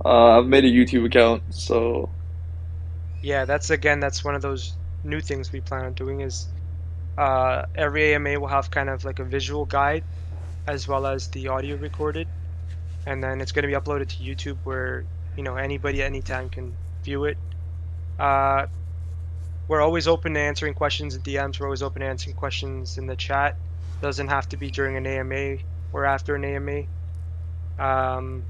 I've made a YouTube account, so Yeah, that's one of those new things we plan on doing is every AMA will have kind of like a visual guide as well as the audio recorded, and then it's going to be uploaded to YouTube where anybody at any time can view it. Uh, we're always open to answering questions in DMs. We're always open to answering questions in the chat. Doesn't have to be during an AMA or after an AMA. Um,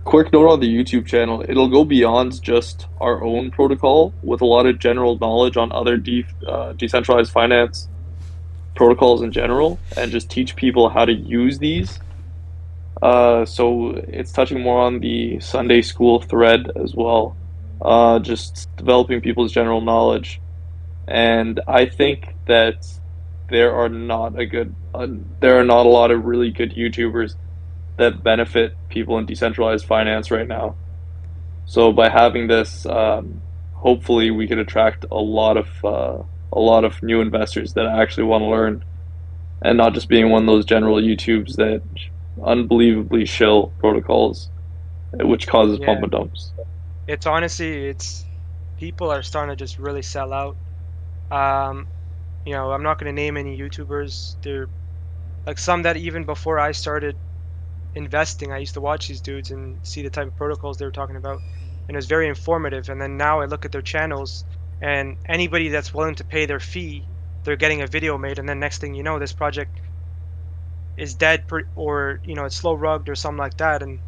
quick note on the YouTube channel, it'll go beyond just our own protocol with a lot of general knowledge on other decentralized finance protocols in general and just teach people how to use these. So it's touching more on the Sunday school thread as well, just developing people's general knowledge. And I think that there are not a good, there are not a lot of really good YouTubers that benefit people in decentralized finance right now. So by having this, hopefully we could attract a lot of new investors that actually want to learn, and not just being one of those general YouTubes that unbelievably shill protocols, which causes pump yeah, and dumps. it's honestly it's people are starting to just really sell out. Um, I'm not going to name any YouTubers. They're like some that even before I started investing, I used to watch these dudes and see the type of protocols they were talking about, and it was very informative. And then now I look at their channels, and anybody that's willing to pay their fee, they're getting a video made, and then next thing you know, this project is dead or it's slow rugged or something like that, and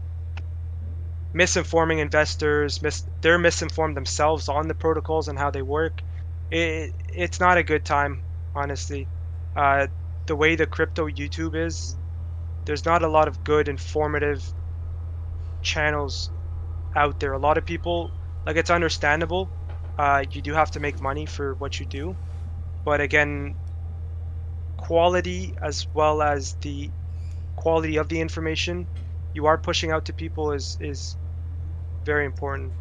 misinforming investors, they're misinformed themselves on the protocols and how they work. It's not a good time, honestly. Uh, the way the crypto YouTube is, there's not a lot of good informative channels out there. A lot of people, like, it's understandable. You do have to make money for what you do, but again, quality as well as the quality of the information you are pushing out to people is very important.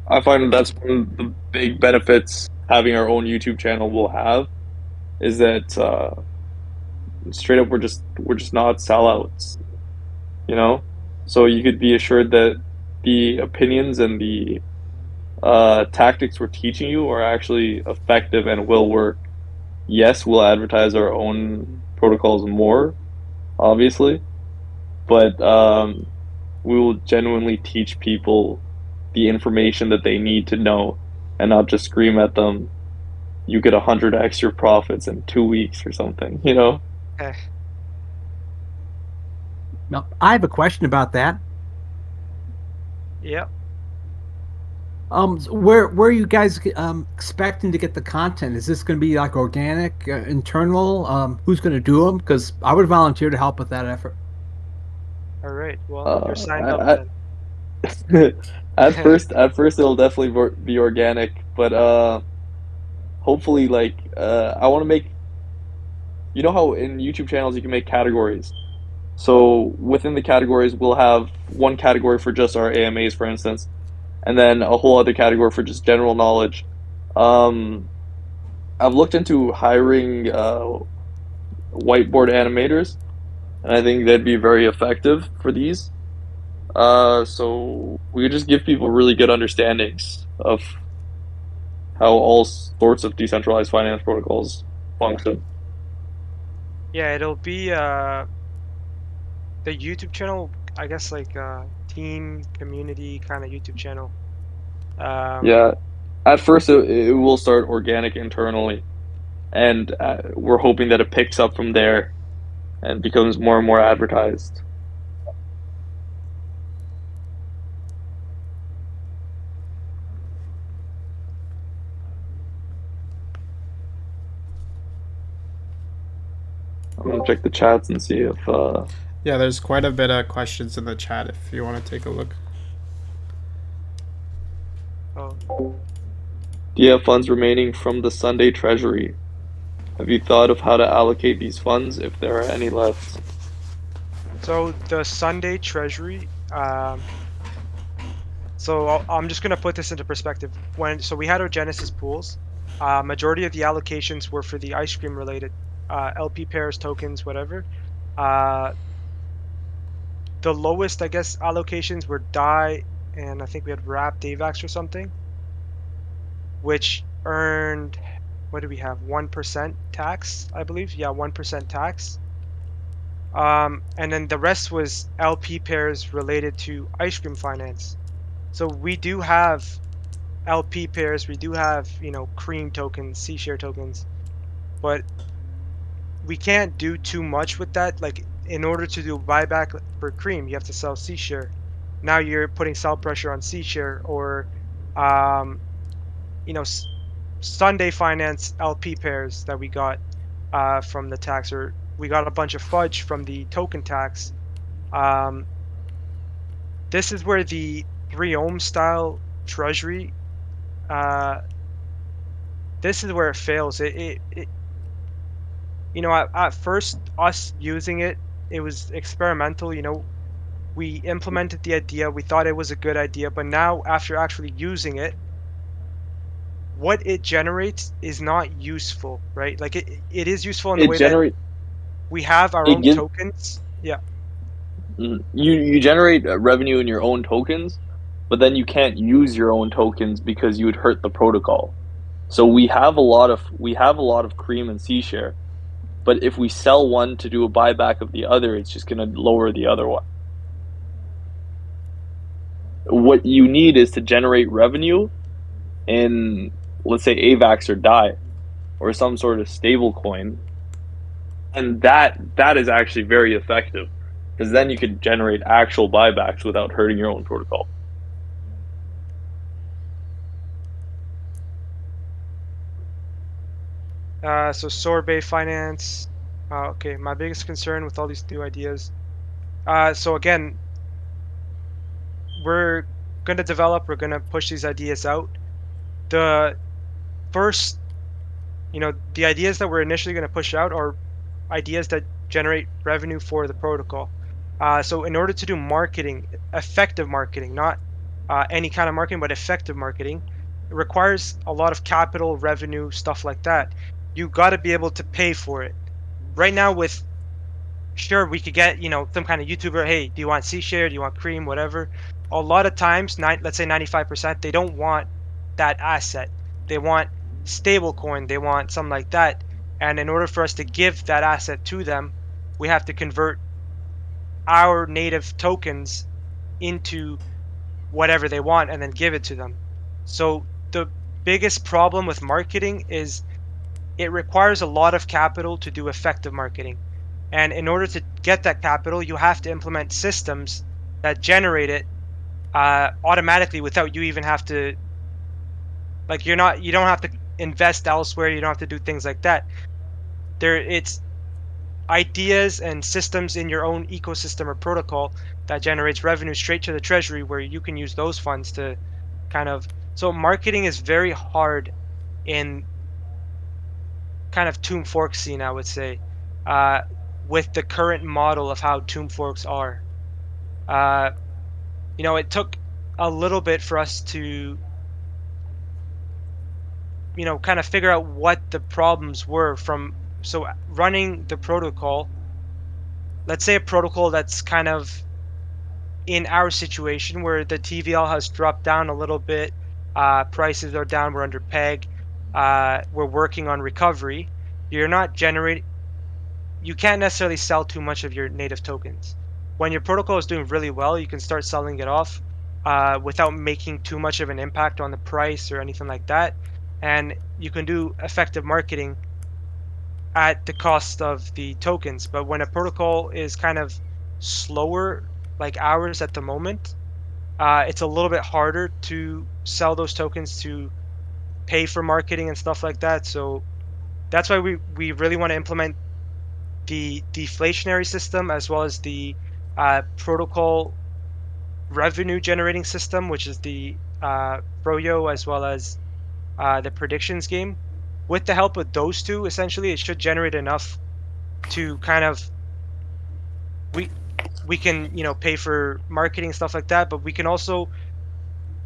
I find that's one of the big benefits having our own YouTube channel will have is that straight up we're just not sellouts, you know? So you could be assured that the opinions and the tactics we're teaching you are actually effective and will work. Yes, we'll advertise our own protocols more, obviously, but we will genuinely teach people the information that they need to know and not just scream at them, you get 100x your profits in 2 weeks or something, you know? Eh, Now, I have a question about that. yeah. Where are you guys expecting to get the content? Is this going to be like organic, internal? Who's going to do them? Because I would volunteer to help with that effort. All right. Well, you're Uh, signed up at, then. at first it'll definitely be organic, but hopefully, like, I want to make, you know how in YouTube channels you can make categories. So within the categories, we'll have one category for just our AMAs, for instance, and then a whole other category for just general knowledge. Um, I've looked into hiring whiteboard animators, and I think they'd be very effective for these. So we could just give people really good understandings of how all sorts of decentralized finance protocols function. Yeah, it'll be the YouTube channel, I guess like team community kind of YouTube channel. Um, Yeah, at first it will start organic internally, and we're hoping that it picks up from there and becomes more and more advertised. I'm gonna check the chats and see if Yeah, there's quite a bit of questions in the chat if you want to take a look. oh, do you have funds remaining from the Sunday treasury? Have you thought of how to allocate these funds if there are any left? so the Sunday treasury. So I'm just gonna put this into perspective. So we had our Genesis pools. Majority of the allocations were for the ice cream related LP pairs, tokens, whatever. Uh, the lowest, I guess, allocations were Die, and I think we had Wrapped AVAX or something, which earned, what do we have? 1% tax, I believe. Yeah, 1% tax. And then the rest was LP pairs related to ice cream finance. So we do have LP pairs, we do have, cream tokens, C share tokens, but we can't do too much with that. Like in order to do buyback for cream, you have to sell C share. Now you're putting sell pressure on C share or, um, you know, S- Sunday finance LP pairs that we got from the tax, or we got a bunch of fudge from the token tax. Um, this is where the 3 ohm style treasury, uh, this is where it fails. At first, us using it, it was experimental. We implemented the idea, we thought it was a good idea, but now after actually using it, what it generates is not useful, right? Like it is useful in the It way that generate we have our it own gives tokens. Yeah. you generate revenue in your own tokens, but then you can't use your own tokens because you would hurt the protocol. So we have a lot of cream and C share, but if we sell one to do a buyback of the other, it's just going to lower the other one. What you need is to generate revenue in, let's say, AVAX or DAI or some sort of stable coin, and that is actually very effective because then you could generate actual buybacks without hurting your own protocol. So sorbet finance. Okay, my biggest concern with all these new ideas. So again, we're we're gonna push these ideas out. The first, the ideas that we're initially gonna push out are ideas that generate revenue for the protocol. So in order to do marketing, effective marketing, not any kind of marketing, but effective marketing, it requires a lot of capital, revenue, stuff like that. You got to be able to pay for it. Right now, with sure we could get some kind of YouTuber. Hey, do you want C share? Do you want cream? Whatever. A lot of times, let's say 95%, they don't want that asset. They want stable coin. They want something like that. And in order for us to give that asset to them, we have to convert our native tokens into whatever they want and then give it to them. So the biggest problem with marketing is it requires a lot of capital to do effective marketing. And in order to get that capital, you have to implement systems that generate it automatically without you even have to. Like you don't have to invest elsewhere. You don't have to do things like that. It's ideas and systems in your own ecosystem or protocol that generates revenue straight to the treasury, where you can use those funds to kind of. So marketing is very hard in kind of tomb fork scene, I would say, uh, with the current model of how tomb forks are. Uh, it took a little bit for us to, kind of figure out what the problems were from. So running the protocol, let's say a protocol that's kind of in our situation where the TVL has dropped down a little bit, prices are down, we're under peg, we're working on recovery. You're not generating You can't necessarily sell too much of your native tokens. When your protocol is doing really well, you can start selling it off without making too much of an impact on the price or anything like that. And you can do effective marketing at the cost of the tokens. But when a protocol is kind of slower, like ours at the moment, it's a little bit harder to sell those tokens to pay for marketing and stuff like that. So that's why we really want to implement the deflationary system as well as the protocol revenue generating system, which is the Froyo as well as the predictions game. With the help of those two, essentially, it should generate enough to kind of we we can pay for marketing stuff like that, but we can also,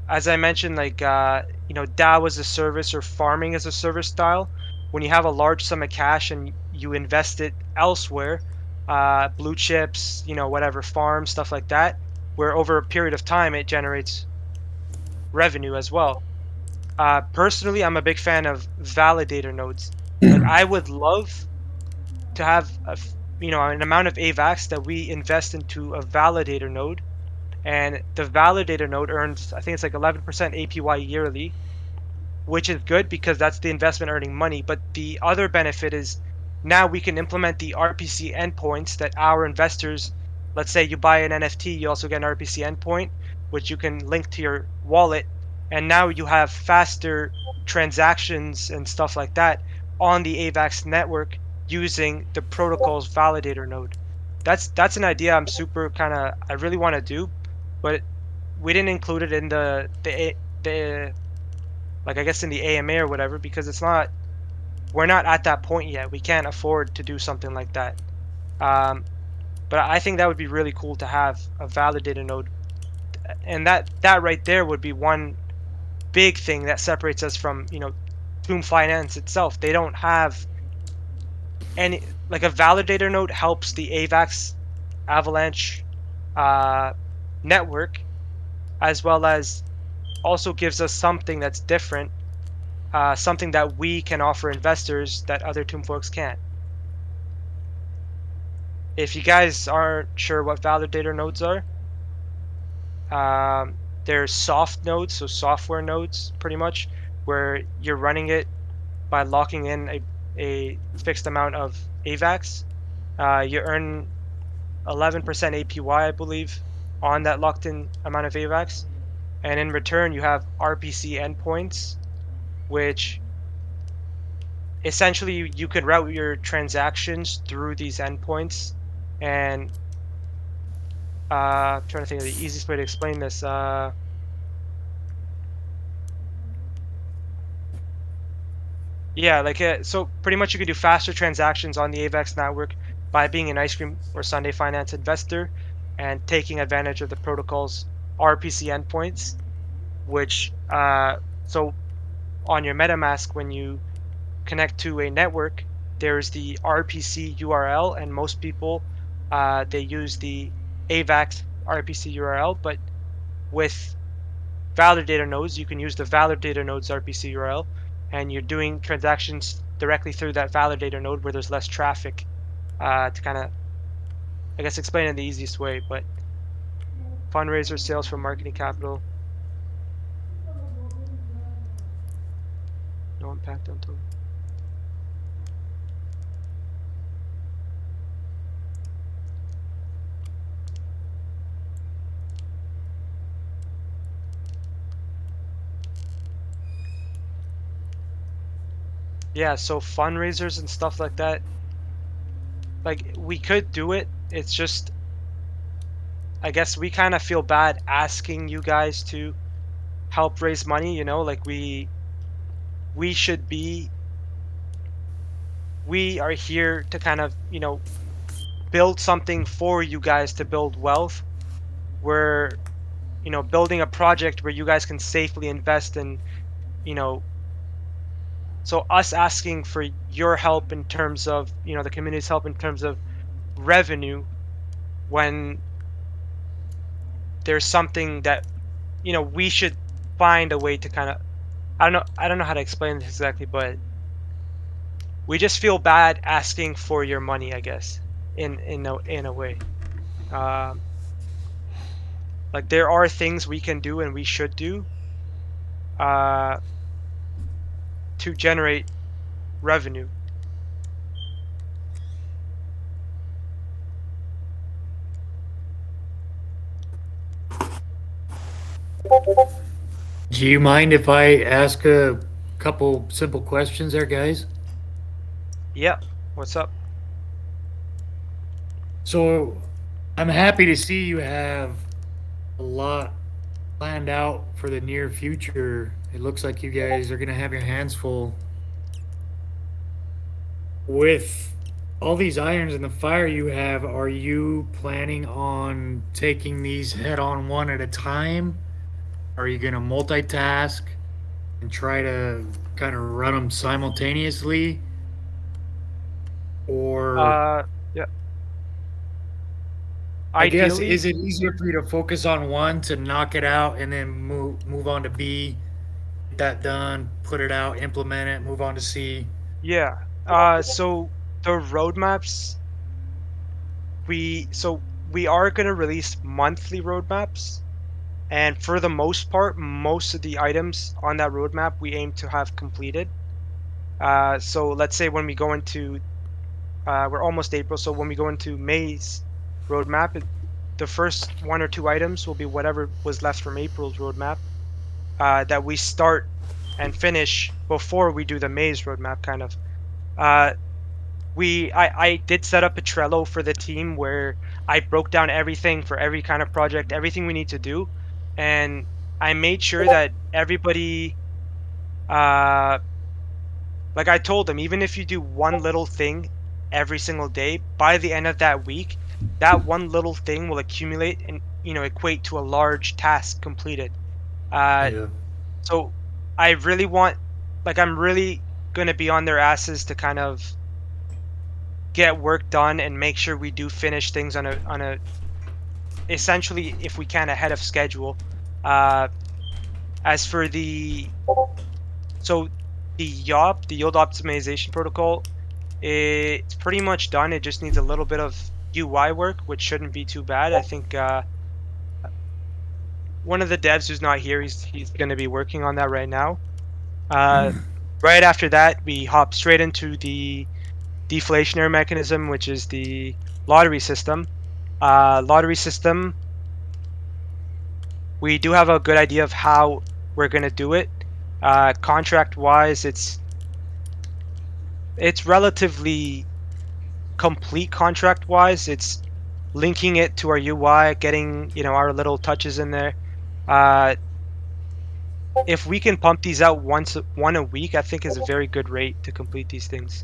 as I mentioned, like DAO as a service or farming as a service style. When you have a large sum of cash and you invest it elsewhere, blue chips, whatever farm stuff like that, where over a period of time it generates revenue as well. Personally, I'm a big fan of validator nodes. Like I would love to have an amount of AVAX that we invest into a validator node, and the validator node earns, I think it's like 11% APY yearly, which is good because that's the investment earning money. But the other benefit is now we can implement the RPC endpoints that our investors, let's say you buy an NFT, you also get an RPC endpoint, which you can link to your wallet. And now you have faster transactions and stuff like that on the AVAX network using the protocol's validator node. That's an idea I really want to do, but we didn't include it in the like I guess in the AMA or whatever, because we're not at that point yet. We can't afford to do something like that. Um, but I think that would be really cool to have a validator node, and that right there would be one big thing that separates us from Tomb Finance itself. They don't have any, like, a validator node helps the AVAX Avalanche uh, network, as well as also gives us something that's different, something that we can offer investors that other Tomb forks can't. If you guys aren't sure what validator nodes are, they're soft nodes, so software nodes, pretty much, where you're running it by locking in a fixed amount of AVAX. You earn 11% APY, I believe, on that locked in amount of AVAX. And in return, you have RPC endpoints, which essentially you can route your transactions through these endpoints. And I'm trying to think of the easiest way to explain this. Yeah, like so pretty much you can do faster transactions on the AVAX network by being an IceCream or Sundae Finance investor and taking advantage of the protocol's RPC endpoints, which so on your MetaMask, when you connect to a network, there's the RPC URL, and most people they use the AVAX RPC URL, but with validator nodes, you can use the validator node's RPC URL, and you're doing transactions directly through that validator node where there's less traffic. To kind of, I guess, explain it the easiest way, but fundraiser sales from marketing capital, no impact on total. yeah, so fundraisers and stuff like that, like we could do it. It's just I guess we kind of feel bad asking you guys to help raise money, like we should be we are here to kind of, build something for you guys to build wealth. We're, building a project where you guys can safely invest in, you know, so us asking for your help in terms of, the community's help in terms of revenue when there's something that, we should find a way to kind of, I don't know how to explain this exactly, but we just feel bad asking for your money, I guess, in a way. Um, like there are things we can do and we should do uh, to generate revenue. Do you mind if I ask a couple simple questions there, guys? Yeah. What's up? So, I'm happy to see you have a lot planned out for the near future. It looks like you guys are going to have your hands full. With all these irons in the fire you have, are you planning on taking these head on one at a time? Are you going to multitask and try to kind of run them simultaneously? Or Yeah. I guess, Ideally, is it easier for you to focus on one to knock it out and then move on to B, get that done, put it out, implement it, move on to C? yeah. So the roadmaps, we are going to release monthly roadmaps, and for the most part, most of the items on that roadmap we aim to have completed. So let's say when we go into we're almost April, so when we go into May's roadmap, the first one or two items will be whatever was left from April's roadmap, that we start and finish before we do the May's roadmap, kind of. Uh, I did set up a Trello for the team where I broke down everything for every kind of project, everything we need to do, and I made sure that everybody, uh, like I told them, even if you do one little thing every single day, by the end of that week, that one little thing will accumulate and, equate to a large task completed. Uh, Yeah. so I really want, like, I'm really gonna be on their asses to kind of get work done and make sure we do finish things on a essentially, if we can, ahead of schedule. Uh, as for the YOP, the yield optimization protocol, it's pretty much done. It just needs a little bit of UI work, which shouldn't be too bad. I think one of the devs who's not here, he's going to be working on that right now. Right after that, we hop straight into the deflationary mechanism, which is the lottery system. Lottery system, we do have a good idea of how we're going to do it. Contract wise, it's relatively complete contract wise. It's linking it to our UI, getting, our little touches in there. If we can pump these out one a week, I think is a very good rate to complete these things.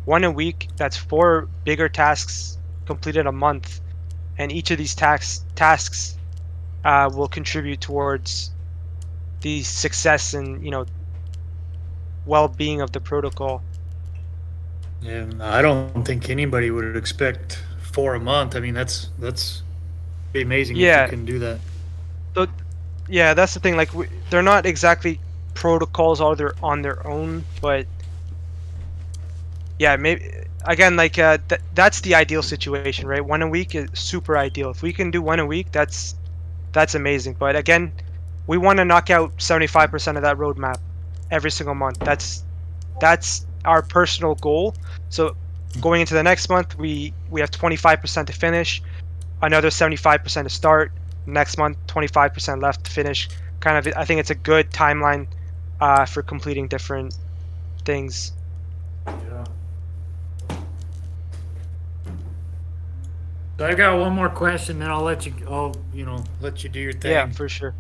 One a week, that's 4 bigger tasks completed a month, and each of these tasks will contribute towards the success and, well-being of the protocol. And I don't think anybody would expect 4 a month. I mean, that's pretty amazing if you Yeah. can do that. So yeah, that's the thing. Like they're not exactly protocols on their own, but yeah, maybe again, like that's the ideal situation, right? One a week is super ideal. If we can do one a week, that's amazing. But again, we want to knock out 75% of that roadmap every single month. That's our personal goal. So going into the next month, we have 25% to finish, another 75% to start. Next month, 25% left to finish. Kind of, I think it's a good timeline for completing different things. Yeah. So I got one more question, then I'll let you. I'll let you do your Yeah, thing. for sure.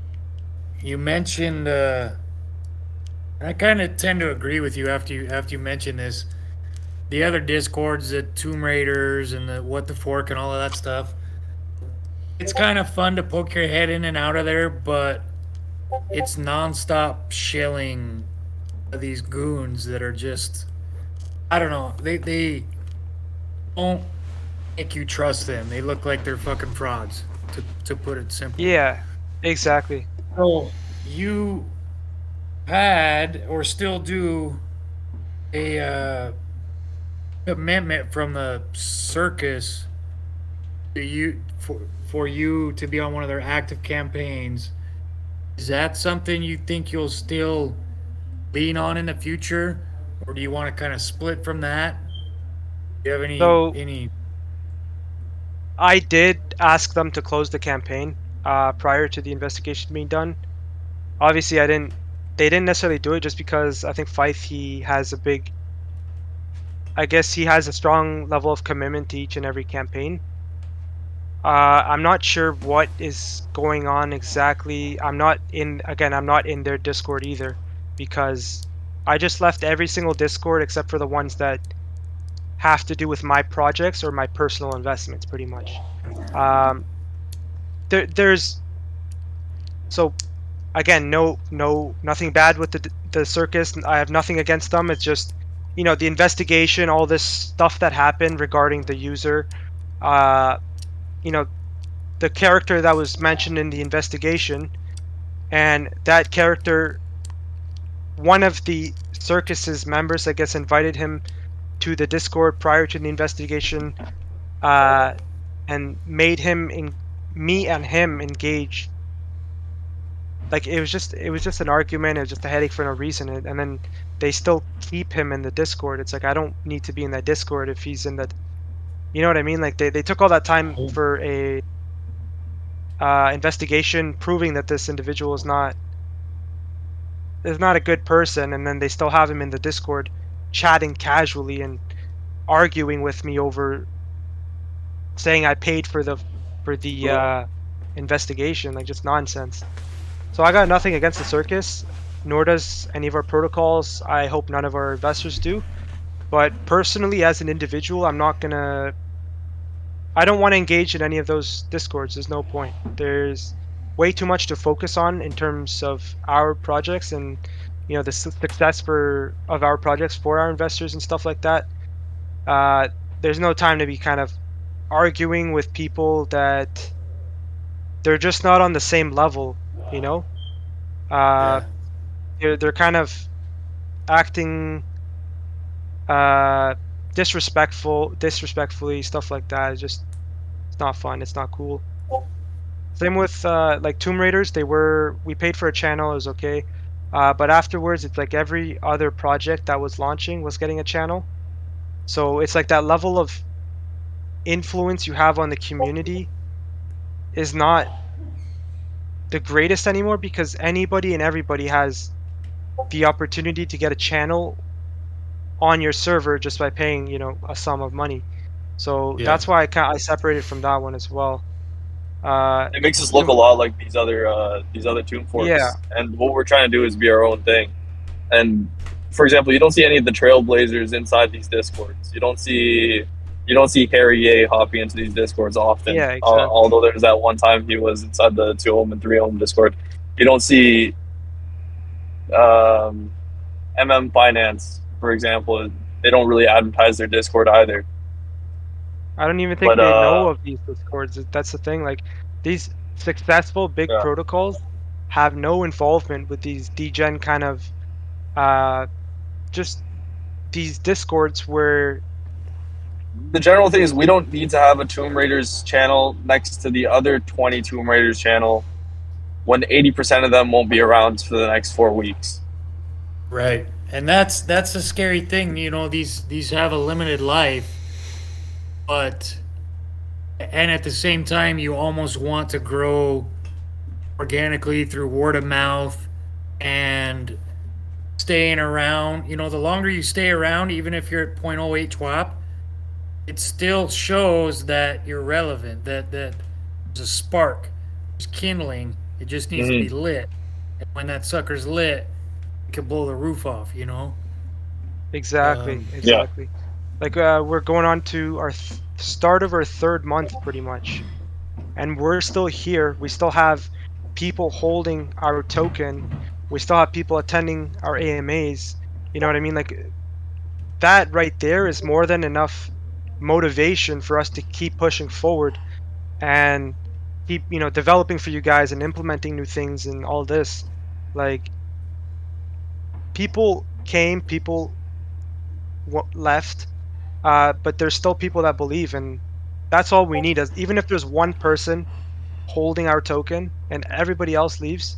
You mentioned. I kind of tend to agree with you after you mentioned this. The other discords, the Tomb Raiders and the What the Fork and all of that stuff. It's kind of fun to poke your head in and out of there, but it's nonstop shilling these goons that are just. I don't know. They don't make you trust them. They look like they're fucking frauds. To put it simply. Yeah, exactly. So you had or still do a commitment from the circus to you for you to be on one of their active campaigns. Is that something you think you'll still lean on in the future, or do you want to kind of split from that? Do you have So any? I did ask them to close the campaign prior to the investigation being done. Obviously, I didn't. They didn't necessarily do it just because I think Fife he has a big. I guess he has a strong level of commitment to each and every campaign. I'm not sure what is going on exactly. I'm not in. Again, I'm not in their Discord either, because I just left every single Discord except for the ones that have to do with my projects or my personal investments, pretty much. Um, there's so again, nothing bad with the circus. I have nothing against them. It's just, the investigation, all this stuff that happened regarding the user. Uh, you know, the character that was mentioned in the investigation, and that character, one of the circus's members, I guess, invited him to the Discord prior to the investigation, uh, and made me and him engage. Like it was just an argument. It was just a headache for no reason, and then they still keep him in the Discord. It's like, I don't need to be in that Discord if he's in that. You know what I mean? Like they took all that time for a investigation proving that this individual is not a good person, and then they still have him in the Discord chatting casually and arguing with me over saying I paid for the investigation. Like, just nonsense. So I got nothing against the circus, nor does any of our protocols. I hope none of our investors do. But personally, as an individual, I don't want to engage in any of those discords. There's no point. There's way too much to focus on in terms of our projects, and the success of our projects for our investors and stuff like that. There's no time to be kind of arguing with people that they're just not on the same level. You know, uh, Yeah. they're kind of acting uh disrespectfully, stuff like that. It's not fun. It's not cool. Same with like Tomb Raiders. We paid for a channel. It was okay. But afterwards, it's like every other project that was launching was getting a channel. So it's like that level of influence you have on the community is not the greatest anymore, because anybody and everybody has the opportunity to get a channel on your server just by paying, a sum of money. So Yeah. that's why I separated from that one as well. Uh, It makes us you look a know, lot like these other Tomb yeah, Forks, and what we're trying to do is be our own thing. And for example, you don't see any of the Trailblazers inside these discords. You don't see Harry Ye hopping into these discords often. yeah, exactly. Although there's that one time he was inside the 2 and 3 Discord. You don't see um, Finance, for example. They don't really advertise their Discord either. I don't even think But they know of these discords. That's the thing. Like, these successful big yeah, protocols have no involvement with these degen kind of uh just these discords where, the general thing is we don't need to have a Tomb Raiders channel next to the other 20 Tomb Raiders channel when 80% of them won't be around for the next 4 weeks. Right. And that's a scary thing. These have a limited life, but and at the same time, you almost want to grow organically through word of mouth and staying around. You know, the longer you stay around, even if you're at 0.08 TWAP, it still shows that you're relevant. That there's a spark, there's kindling. It just needs to be Mm-hmm. lit. And when that sucker's lit, it can blow the roof off. You know. Exactly, Yeah. exactly. Like we're going on to our start of our third month pretty much, and we're still here. We still have people holding our token. We still have people attending our AMAs. You know what I mean? Like that right there is more than enough motivation for us to keep pushing forward and keep, developing for you guys and implementing new things and all this. Like people came, people left, but there's still people that believe, and that's all we need. Is even if there's one person holding our token and everybody else leaves,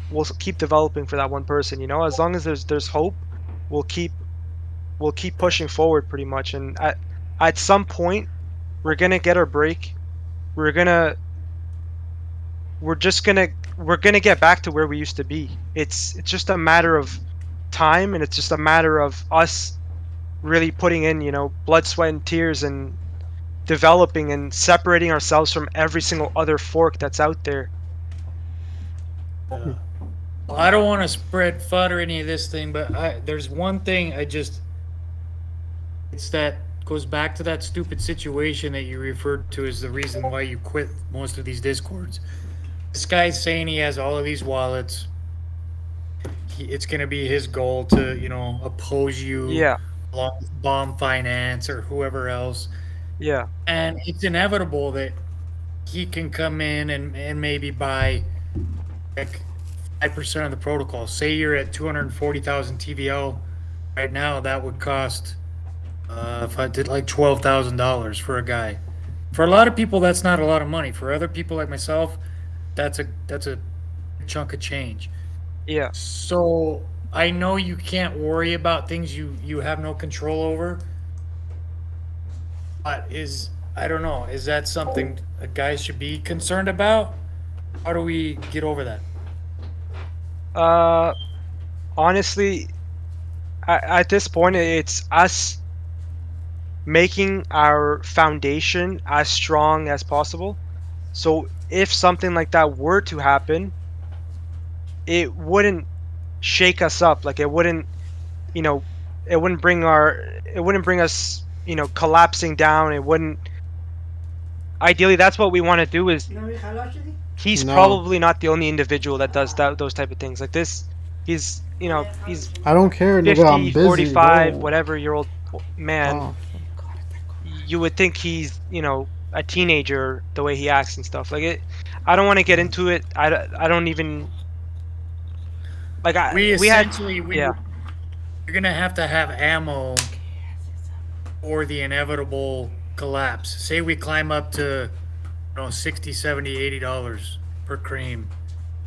we'll keep developing for that one person. As long as there's hope, we'll keep we'll keep pushing forward pretty much. And at some point, we're gonna get our break. We're gonna we're just gonna we're gonna get back to where we used to be. It's just a matter of time, and it's just a matter of us really putting in, blood, sweat, and tears, and developing and separating ourselves from every single other fork that's out there. I don't want to spread FUD or any of this thing, but there's one thing it's that goes back to that stupid situation that you referred to as the reason why you quit most of these discords. This guy's saying he has all of these wallets. It's going to be his goal to, oppose you Yeah, along with Bomb Finance or whoever else. yeah, And it's inevitable that he can come in and maybe buy like 5% of the protocol. Say you're at 240,000 TVL right now, that would cost, if I did like $12,000 for a guy. For a lot of people, that's not a lot of money. For other people like myself, that's a chunk of change. yeah. So I know you can't worry about things you have no control over. But I don't know, is that something a guy should be concerned about? How do we get over that? Uh, Honestly, at this point, it's us making our foundation as strong as possible. So if something like that were to happen, it wouldn't shake us up. Like you know, it wouldn't bring us, collapsing down. It wouldn't. Ideally, that's what we want to do. Is he's No, probably not the only individual that does those type of things like this. He's I don't care, nigga. I'm 50, busy. 45, Go. whatever year old man. Oh. You would think he's, a teenager the way he acts and stuff. Like it, I don't want to get into it. I don't even like We we had, essentially yeah, you're gonna have to have ammo for the inevitable collapse. Say we climb up to 60, 70, $80 per cream.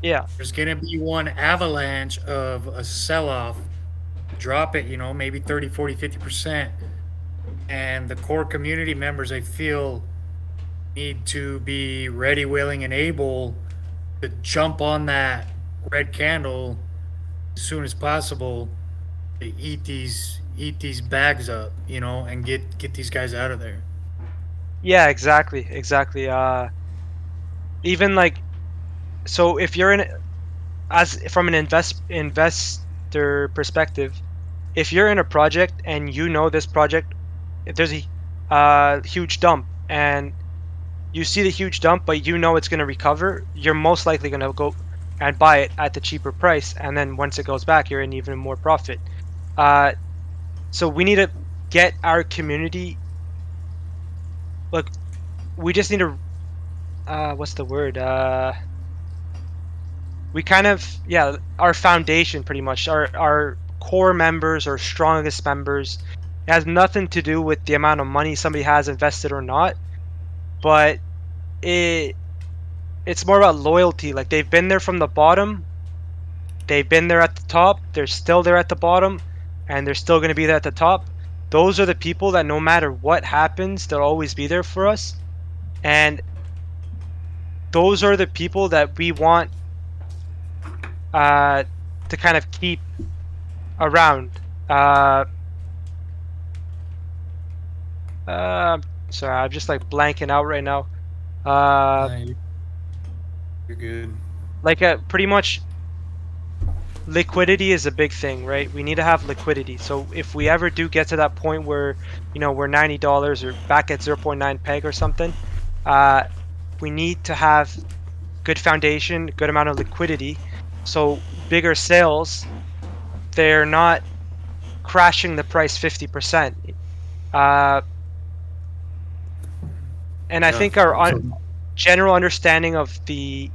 yeah, There's gonna be one avalanche of a sell-off. Drop it, maybe 30, 40, 50%. And the core community members, I feel, need to be ready, willing, and able to jump on that red candle as soon as possible to eat these bags up, and get these guys out of there. yeah, exactly, exactly. Even like, so if you're in, as from an investor perspective, if you're in a project and this project, if there's a huge dump and you see the huge dump, but it's going to recover, you're most likely going to go and buy it at the cheaper price, and then once it goes back, you're in even more profit. So we need to get our community. Look, we just need to. What's the word? We kind of, yeah, our foundation pretty much, our core members, our strongest members. It has nothing to do with the amount of money somebody has invested or not, but it's more about loyalty. Like they've been there from the bottom, they've been there at the top, they're still there at the bottom, and they're still going to be there at the top. Those are the people that no matter what happens, they'll always be there for us. And those are the people that we want to kind of keep around. Uh, uh, sorry, I'm just like blanking out right now. Uh, Uh, you're good. like pretty much liquidity is a big thing, right? We need to have liquidity. So if we ever do get to that point where, we're $90 or back at zero point 0.9 peg or something, uh, we need to have good foundation, good amount of liquidity. So bigger sales, they're not crashing the price 50%. Uh, and I Yeah. think our So general understanding of the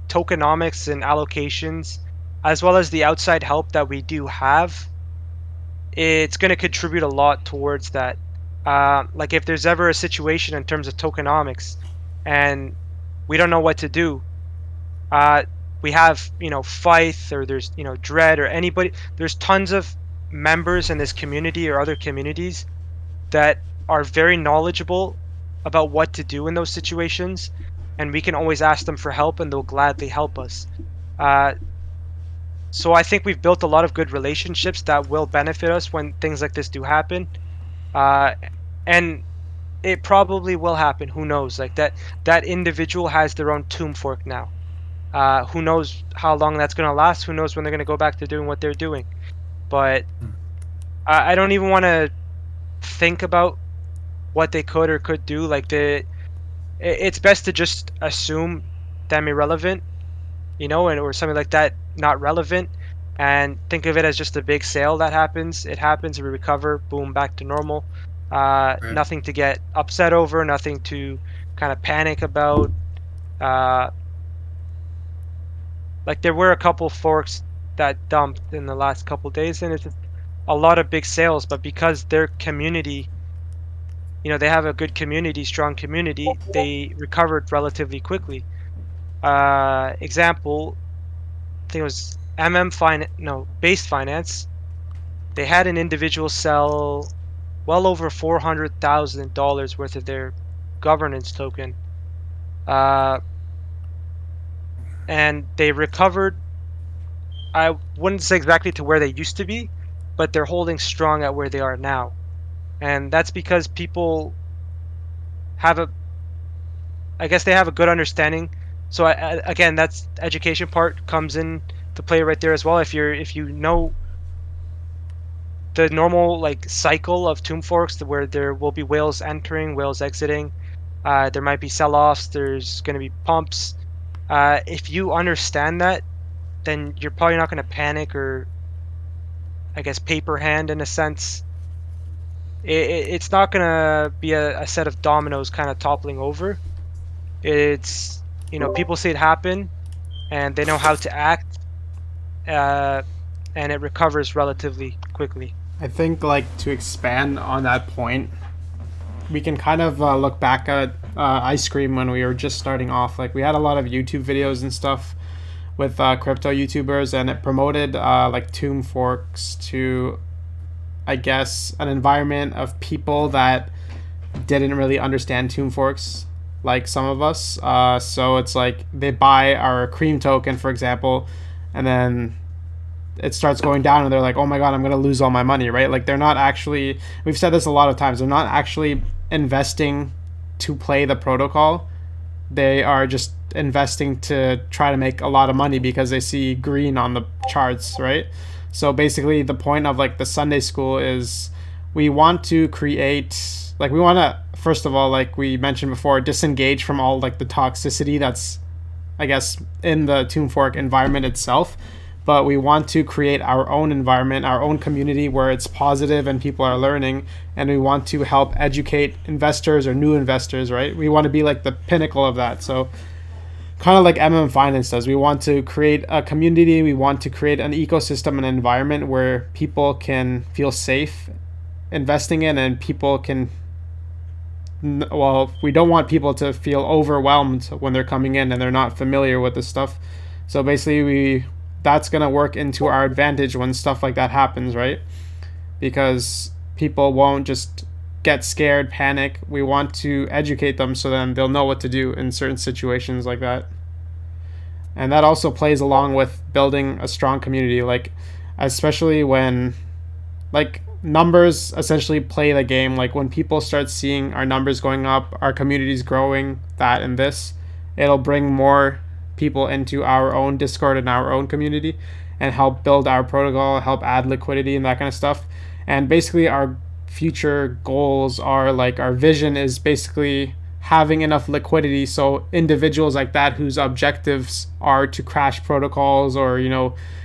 tokenomics and allocations, as well as the outside help that we do have, it's going to contribute a lot towards that. Like if there's ever a situation in terms of tokenomics and we don't know what to do, uh, we have, Fife, or there's, Dread, or anybody. There's tons of members in this community or other communities that are very knowledgeable about what to do in those situations, and we can always ask them for help and they'll gladly help us. Uh, so I think we've built a lot of good relationships that will benefit us when things like this do happen. Uh, and it probably will happen. Who knows? Like that individual has their own tomb fork now. Who knows how long that's going to last? Who knows when they're going to go back to doing what they're doing? But I don't even want to think about what they could or could do. Like it's best to just assume them irrelevant, and or something like that not relevant, and think of it as just a big sale that happens. It happens, we recover, boom, back to normal. right. Nothing to get upset over, nothing to kind of panic about. Uh, like there were a couple forks that dumped in the last couple days, and it's just a lot of big sales, but because their community, they have a good community, strong community, they recovered relatively quickly. Example, I think it was Base Finance. They had an individual sell well over $400,000 worth of their governance token, uh, and they recovered. I wouldn't say exactly to where they used to be, but they're holding strong at where they are now, and that's because people have I guess they have a good understanding. So again, that's education part comes in to play right there as well. If you know the normal like cycle of tomb forks, where there will be whales entering, whales exiting, there might be sell-offs, there's going to be pumps. If you understand that, then you're probably not going to panic or, I guess, paper hand in a sense. It's not going to be a set of dominoes kind of toppling over. It's, people see it happen and they know how to act, uh, and it recovers relatively quickly. I think, like, to expand on that point, we can kind of look back at IceCream when we were just starting off. Like, we had a lot of YouTube videos and stuff with crypto YouTubers, and it promoted like tomb forks to, I guess, an environment of people that didn't really understand tomb forks like some of us. So it's like they buy our cream token, for example, and then it starts going down and they're like, oh my god, I'm going to lose all my money, right? Like they're not actually, we've said this a lot of times, they're not actually investing to play the protocol. They are just investing to try to make a lot of money because they see green on the charts, right? So basically the point of like the Sunday school is we want to create, like, we want to, first of all, like we mentioned before, disengage from all like the toxicity that's, I guess, in the tomb fork environment itself. But we want to create our own environment, our own community where it's positive and people are learning, and we want to help educate investors or new investors, right? We want to be like the pinnacle of that. So kind of like Finance does. We want to create a community, we want to create an ecosystem, an environment where people can feel safe investing in, and people can, well, we don't want people to feel overwhelmed when they're coming in and they're not familiar with this stuff. So basically that's going to work into our advantage when stuff like that happens, right? Because people won't just get scared, panic. We want to educate them so then they'll know what to do in certain situations like that. And that also plays along with building a strong community. Like, especially when like numbers essentially play the game. Like when people start seeing our numbers going up, our community's growing, that and this, it'll bring more people into our own Discord and our own community and help build our protocol, help add liquidity and that kind of stuff. And basically our future goals are like our vision is basically having enough liquidity so individuals like that whose objectives are to crash protocols or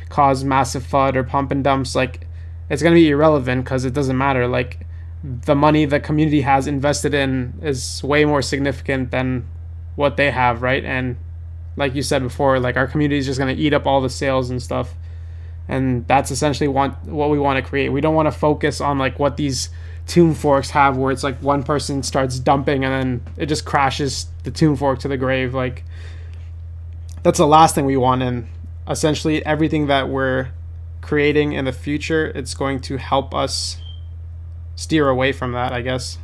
cause massive FUD or pump and dumps, like it's going to be irrelevant because it doesn't matter. Like the money the community has invested in is way more significant than what they have, right? And like you said before, like our community is just going to eat up all the sales and stuff. And that's essentially what we want to create. We don't want to focus on like what these tomb forks have, where it's like one person starts dumping and then it just crashes the tomb fork to the grave. Like that's the last thing we want. And essentially everything that we're creating in the future, it's going to help us steer away from that, I guess.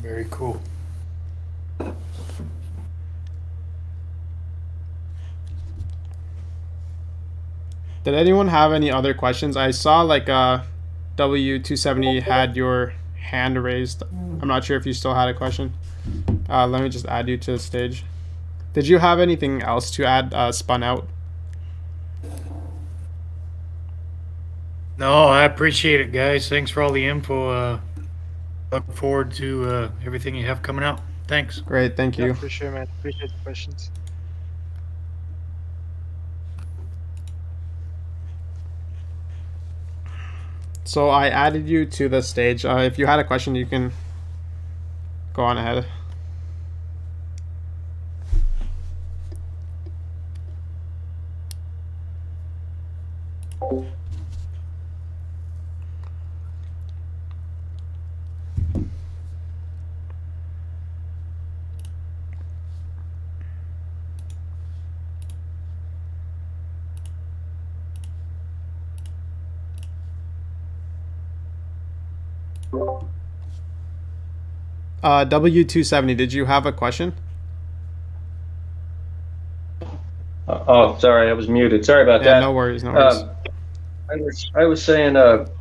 Very cool. Did anyone have any other questions? I saw like W270 had your hand raised. I'm not sure if you still had a question. Let me just add you to the stage. Did you have anything else to add, Spun Out? No, I appreciate it, guys. Thanks for all the info. Look forward to everything you have coming out. Thanks. Great, thank you. Yeah, for sure, man. Appreciate the questions. So I added you to the stage. If you had a question, you can go on ahead. W270, did you have a question? Oh, sorry, I was muted. Sorry about Yeah, that. no worries, no worries. I was saying, going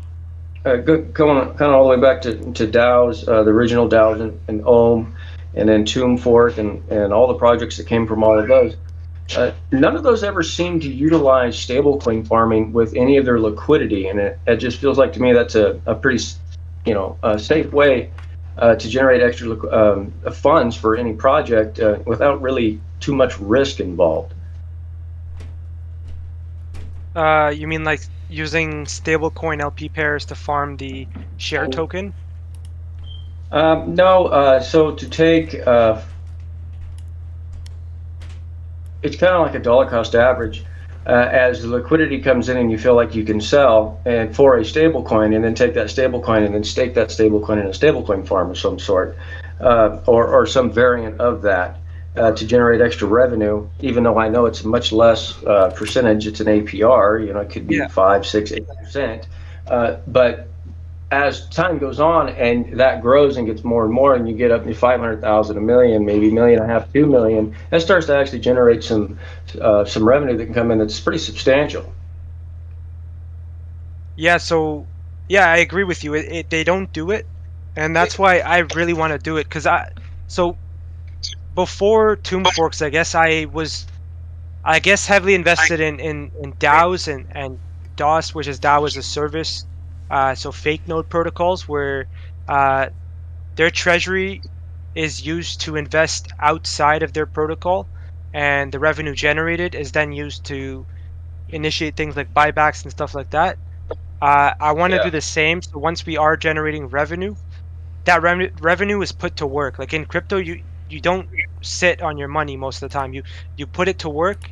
kind of all the way back to DAOs, the original DAOs and Ohm, and then Tomb Fork, and all the projects that came from all of those. None of those ever seem to utilize stablecoin farming with any of their liquidity, and it just feels like to me that's a pretty, safe way to generate extra funds for any project without really too much risk involved. You mean like using stablecoin LP pairs to farm the share token? No, so to take, it's kind of like a dollar cost average. As the liquidity comes in and you feel like you can sell and for a stable coin, and then take that stable coin and then stake that stable coin in a stable coin farm of some sort, or some variant of that, to generate extra revenue, even though I know it's a much less percentage. It's an APR, it could be 5, 6, 8%. But as time goes on and that grows and gets more and more, and you get up to 500,000, a million, maybe $1.5 million, $2 million, that starts to actually generate some revenue that can come in that's pretty substantial. Yeah, so yeah, I agree with you. They don't do it, and that's why I really want to do it. So before Tomb Forks, I guess I was heavily invested in DAOs and DOS, which is DAO as a service. So fake node protocols where their treasury is used to invest outside of their protocol, and the revenue generated is then used to initiate things like buybacks and stuff like that. I want to do the same. So once we are generating revenue, that revenue is put to work. Like in crypto, you don't sit on your money most of the time. You put it to work,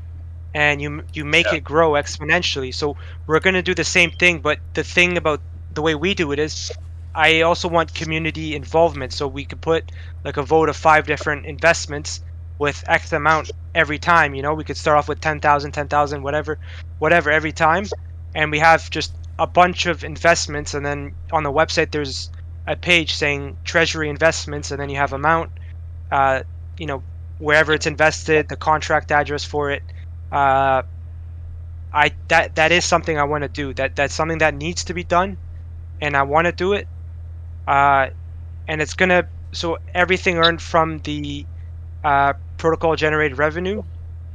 and you make it grow exponentially. So we're going to do the same thing, but the thing about the way we do it is I also want community involvement. So we could put like a vote of 5 different investments with X amount every time. We could start off with 10,000, whatever every time, and we have just a bunch of investments, and then on the website there's a page saying treasury investments, and then you have amount, wherever it's invested, the contract address for it. Uh, that is something I want to do. That's something that needs to be done, and I want to do it. Uh, and it's gonna so everything earned from the protocol generated revenue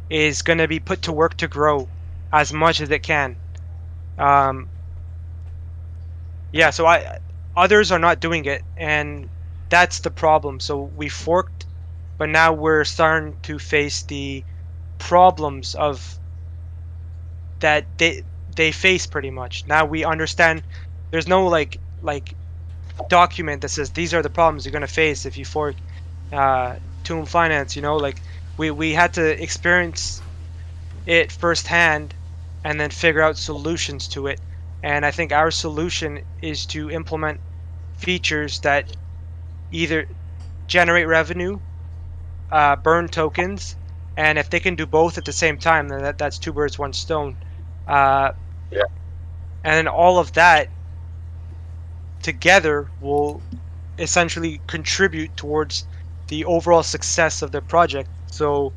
is gonna be put to work to grow as much as it can. Um, yeah, so others are not doing it, and that's the problem. So we forked, but now we're starting to face the problems of that they face pretty much. Now we understand there's no like document that says these are the problems you're gonna face if you fork Toon Finance, like we had to experience it firsthand and then figure out solutions to it. And I think our solution is to implement features that either generate revenue, burn tokens, and if they can do both at the same time, then that's two birds, one stone. Uh, Yeah. and all of that together will essentially contribute towards the overall success of the project. So,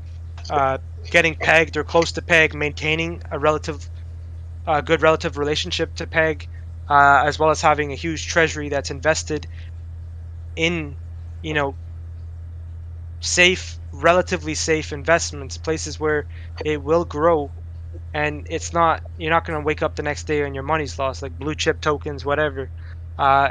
uh, getting pegged or close to peg, maintaining a good relative relationship to peg, as well as having a huge treasury that's invested in, you know, relatively safe investments, places where it will grow, and you're not going to wake up the next day and your money's lost, like blue chip tokens, whatever.